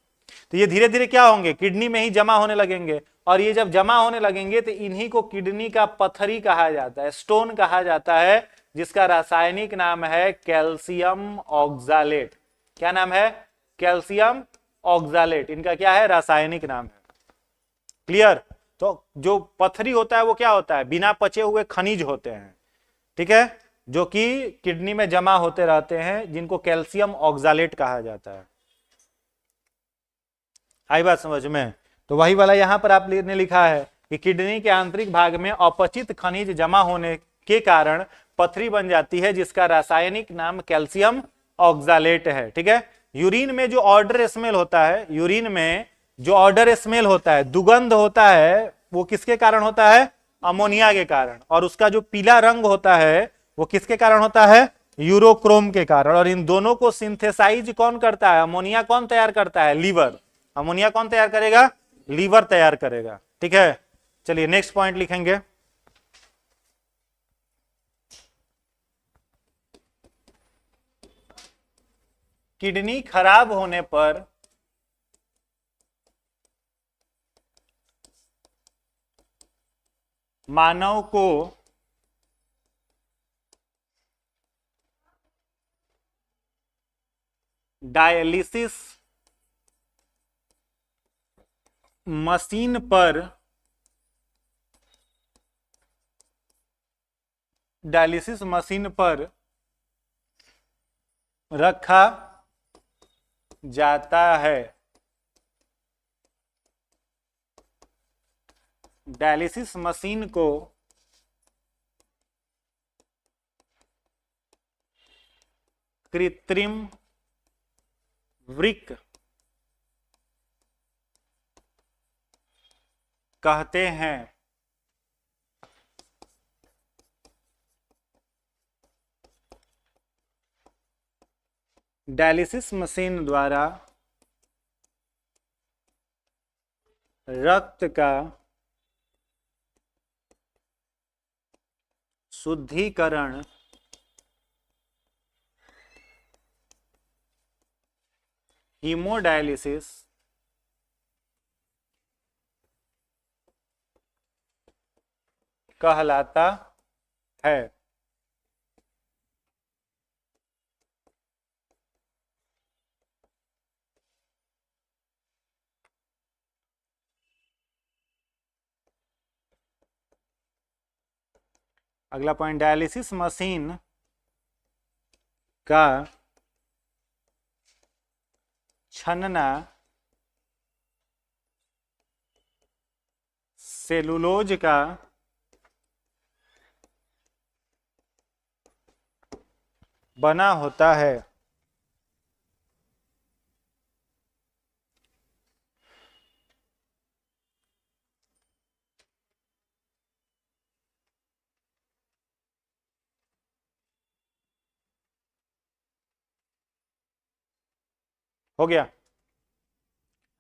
तो ये धीरे धीरे क्या होंगे? किडनी में ही जमा होने लगेंगे। और ये जब जमा होने लगेंगे तो इन्हीं को किडनी का पत्थरी कहा जाता है, स्टोन कहा जाता है, जिसका रासायनिक नाम है कैल्शियम ऑक्सालेट। क्या नाम है? Calcium oxalate. इनका क्या है? रासायनिक नाम है। क्लियर? तो जो पत्थरी होता है वो क्या होता है? बिना पचे हुए खनिज होते हैं, ठीक है, जो कि किडनी में जमा होते रहते हैं, जिनको कैल्शियम ऑक्सालेट कहा जाता है। आई बात समझ में? तो वही वाला यहां पर आपने लिखा है कि किडनी के आंतरिक भाग में अपचित खनिज जमा होने के कारण पथरी बन जाती है, जिसका रासायनिक नाम कैल्शियम ऑक्सालेट है। ठीक है। यूरिन में जो ऑर्डर स्मेल होता है, यूरिन में जो ऑर्डर स्मेल होता है, दुगंध होता है, वो किसके कारण होता है? अमोनिया के कारण। और उसका जो पीला रंग होता है वो किसके कारण होता है? यूरोक्रोम के कारण। और इन दोनों को सिंथेसाइज कौन करता है? अमोनिया कौन तैयार करता है? लीवर। अमोनिया कौन तैयार करेगा? लीवर तैयार करेगा। ठीक है। चलिए नेक्स्ट पॉइंट लिखेंगे। किडनी खराब होने पर मानव को डायलिसिस मशीन पर रखा जाता है। डायलिसिस मशीन को कृत्रिम वृक्क कहते हैं। डायलिसिस मशीन द्वारा रक्त का शुद्धिकरण हीमोडायलिसिस कहलाता है। अगला पॉइंट, डायलिसिस मशीन का छनना सेलुलोज का बना होता है। हो गया।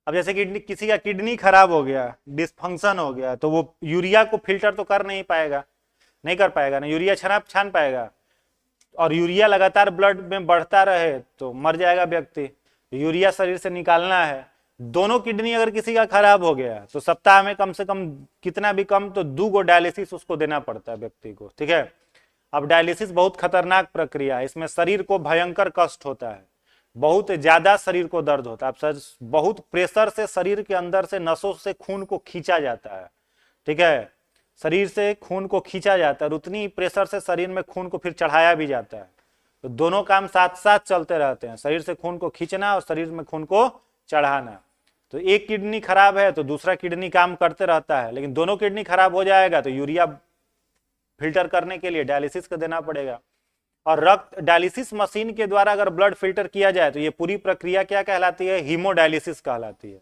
अब जैसे किडनी, किसी का किडनी खराब हो गया, डिसफंक्शन हो गया, तो वो यूरिया को फिल्टर तो कर नहीं पाएगा, नहीं कर पाएगा ना, यूरिया छान पाएगा, और यूरिया लगातार ब्लड में बढ़ता रहे तो मर जाएगा व्यक्ति। यूरिया शरीर से निकालना है। दोनों किडनी अगर किसी का खराब हो गया तो सप्ताह में कम से कम, कितना भी कम तो 2 गो डायलिसिस उसको देना पड़ता है व्यक्ति को, ठीक है। अब डायलिसिस बहुत खतरनाक प्रक्रिया है, इसमें शरीर को भयंकर कष्ट होता है, बहुत ज्यादा शरीर को दर्द होता है। अब बहुत प्रेशर से शरीर के अंदर से नसों से खून को खींचा जाता है, ठीक है, शरीर से खून को खींचा जाता है, और उतनी प्रेशर से शरीर में खून को फिर चढ़ाया भी जाता है। तो दोनों काम साथ साथ चलते रहते हैं, शरीर से खून को खींचना और शरीर में खून को चढ़ाना। तो एक किडनी खराब है तो दूसरा किडनी काम करते रहता है, लेकिन दोनों किडनी खराब हो जाएगा तो यूरिया फिल्टर करने के लिए डायलिसिस का देना पड़ेगा। और रक्त डायलिसिस मशीन के द्वारा अगर ब्लड फिल्टर किया जाए तो ये पूरी प्रक्रिया क्या कहलाती है? हीमोडायलिसिस कहलाती है।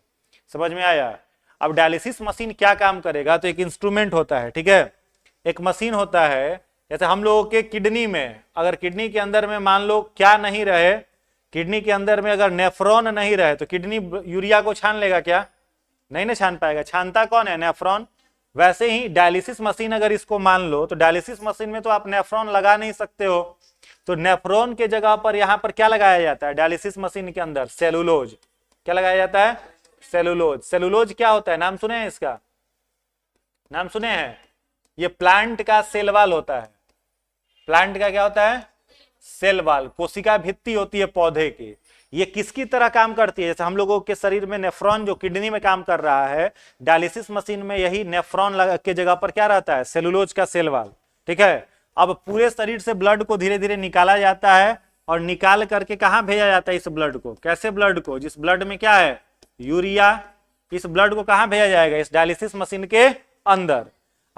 समझ में आया? अब डायलिसिस मशीन क्या काम करेगा? तो एक इंस्ट्रूमेंट होता है, ठीक है, एक मशीन होता है। जैसे हम लोगों के किडनी में, अगर किडनी के अंदर में मान लो क्या नहीं रहे, किडनी के अंदर में अगर नेफ्रॉन नहीं रहे तो किडनी यूरिया को छान लेगा क्या? नहीं ना छान पाएगा। छानता कौन है? नेफ्रॉन। वैसे ही डायलिसिस मशीन अगर इसको मान लो तो डायलिसिस मशीन में तो आप नेफ्रॉन लगा नहीं सकते हो, तो नेफ्रॉन के जगह पर यहां पर क्या लगाया जाता है डायलिसिस मशीन के अंदर? सेलुलोज। क्या लगाया जाता है? सेलुलोज। सेलुलोज क्या होता है? नाम सुने हैं इसका? नाम सुने हैं? ये प्लांट का सेल वॉल होता है। प्लांट का क्या होता है? Cell wall. कोशिका भित्ति होती है पौधे की। ये किसकी तरह काम करती है? जैसे हम लोगों के शरीर में नेफ्रॉन जो किडनी में काम कर रहा है, डायलिसिस मशीन में यही नेफ्रॉन के जगह पर क्या रहता है? सेलुलोज का सेल वॉल, ठीक है। अब पूरे शरीर से ब्लड को धीरे धीरे निकाला जाता है, और निकाल करके कहां भेजा जाता है इस ब्लड को? कैसे ब्लड को? जिस ब्लड में क्या है? यूरिया। इस ब्लड को कहां भेजा जाएगा? इस डायलिसिस मशीन के अंदर।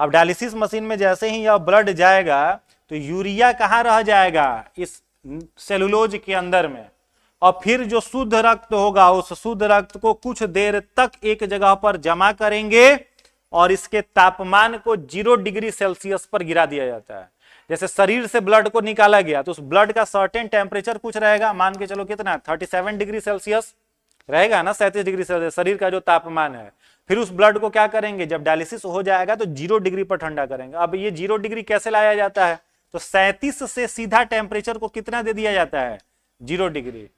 अब डायलिसिस मशीन में जैसे ही यह ब्लड जाएगा तो यूरिया कहां रह जाएगा? इस सेलुलोज के अंदर में। और फिर जो शुद्ध रक्त होगा उस शुद्ध रक्त को कुछ देर तक एक जगह पर जमा करेंगे और इसके तापमान को 0 डिग्री सेल्सियस पर गिरा दिया जाता है। जैसे शरीर से ब्लड को निकाला गया तो उस ब्लड का सर्टेन टेम्परेचर कुछ रहेगा, मान के चलो कितना? 37 डिग्री सेल्सियस रहेगा ना, 37 डिग्री सेल्सियस शरीर का जो तापमान है। फिर उस ब्लड को क्या करेंगे? जब डायलिसिस हो जाएगा तो 0 डिग्री पर ठंडा करेंगे। अब ये 0 डिग्री कैसे लाया जाता है? तो 37 से सीधा टेम्परेचर को कितना दे दिया जाता है? 0 डिग्री।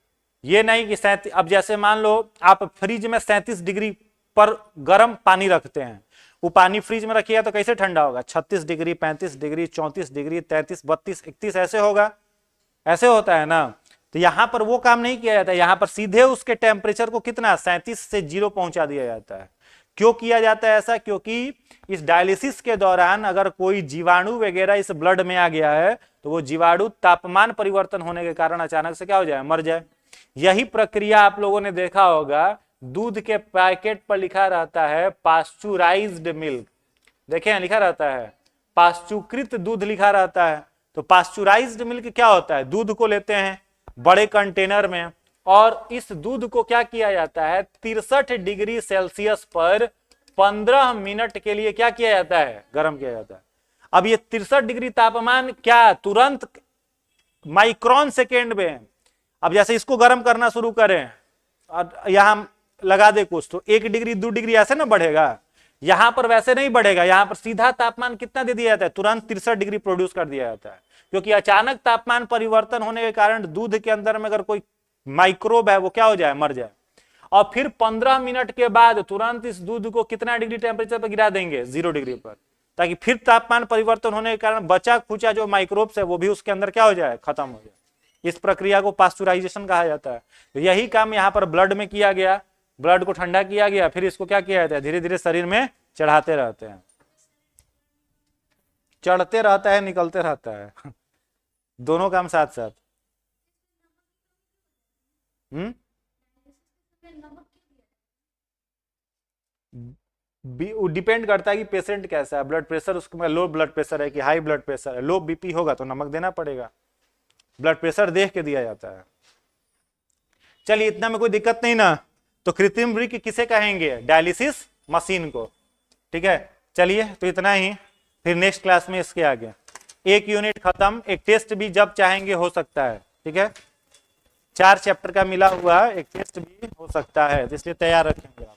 ये नहीं कि 37, अब जैसे मान लो आप फ्रिज में 37 डिग्री पर गर्म पानी रखते हैं, वो पानी फ्रिज में रखिएगा तो कैसे ठंडा होगा? 36 डिग्री, 35 डिग्री, 34 डिग्री, 33, 32, 31 ऐसे होगा, ऐसे होता है ना। तो यहां पर वो काम नहीं किया जाता है, यहां पर सीधे उसके टेम्परेचर को कितना? 37 से 0 पहुंचा दिया जाता है। क्यों किया जाता है ऐसा? क्योंकि इस डायलिसिस के दौरान अगर कोई जीवाणु वगैरह इस ब्लड में आ गया है तो वो जीवाणु तापमान परिवर्तन होने के कारण अचानक से क्या हो जाए? मर जाए। यही प्रक्रिया आप लोगों ने देखा होगा, दूध के पैकेट पर लिखा रहता है पास्चुराइज्ड मिल्क, देखें लिखा रहता है पाश्चुकृत दूध लिखा रहता है। तो पास्चुराइज्ड मिल्क क्या होता है? दूध को लेते हैं बड़े कंटेनर में, और इस दूध को क्या किया जाता है? 63 डिग्री सेल्सियस पर 15 मिनट के लिए क्या किया जाता है? गर्म किया जाता है। अब ये 63 डिग्री तापमान क्या तुरंत माइक्रोन सेकेंड में, अब जैसे इसको गर्म करना शुरू करें और यहां लगा दे कुछ, तो 1 डिग्री 2 डिग्री ऐसे ना बढ़ेगा, यहां पर वैसे नहीं बढ़ेगा। यहां पर सीधा तापमान कितना दे दिया जाता है? तुरंत 63 डिग्री प्रोड्यूस कर दिया जाता है। क्योंकि अचानक तापमान परिवर्तन होने के कारण दूध के अंदर में अगर कोई माइक्रोब है वो क्या हो जाए? मर जाए। और फिर 15 मिनट के बाद तुरंत इस दूध को कितना डिग्री टेम्परेचर पर गिरा देंगे? 0 डिग्री पर, ताकि फिर तापमान परिवर्तन होने के कारण बचा खुचा जो माइक्रोब्स है वो भी उसके अंदर क्या हो जाए? खत्म हो जाए। इस प्रक्रिया को पास्चुराइजेशन कहा जाता है। तो यही काम यहाँ पर ब्लड में किया गया, ब्लड को ठंडा किया गया, फिर इसको क्या किया जाता है? धीरे धीरे शरीर में चढ़ाते रहते हैं, चढ़ते रहता है, निकलते रहता है दोनों काम साथ साथ। डिपेंड करता है कि पेशेंट कैसा है, ब्लड प्रेशर उसका लो ब्लड प्रेशर है कि हाई ब्लड प्रेशर है। लो बीपी होगा तो नमक देना पड़ेगा, ब्लड प्रेशर देख के दिया जाता है। चलिए इतना में कोई दिक्कत नहीं ना। तो कृत्रिम वृक्क किसे कहेंगे? डायलिसिस मशीन को, ठीक है। चलिए तो इतना ही, फिर नेक्स्ट क्लास में इसके आगे। एक यूनिट खत्म, एक टेस्ट भी जब चाहेंगे हो सकता है, ठीक है। 4 चैप्टर का मिला हुआ एक टेस्ट भी हो सकता है, तो इसलिए तैयार रखेंगे आप।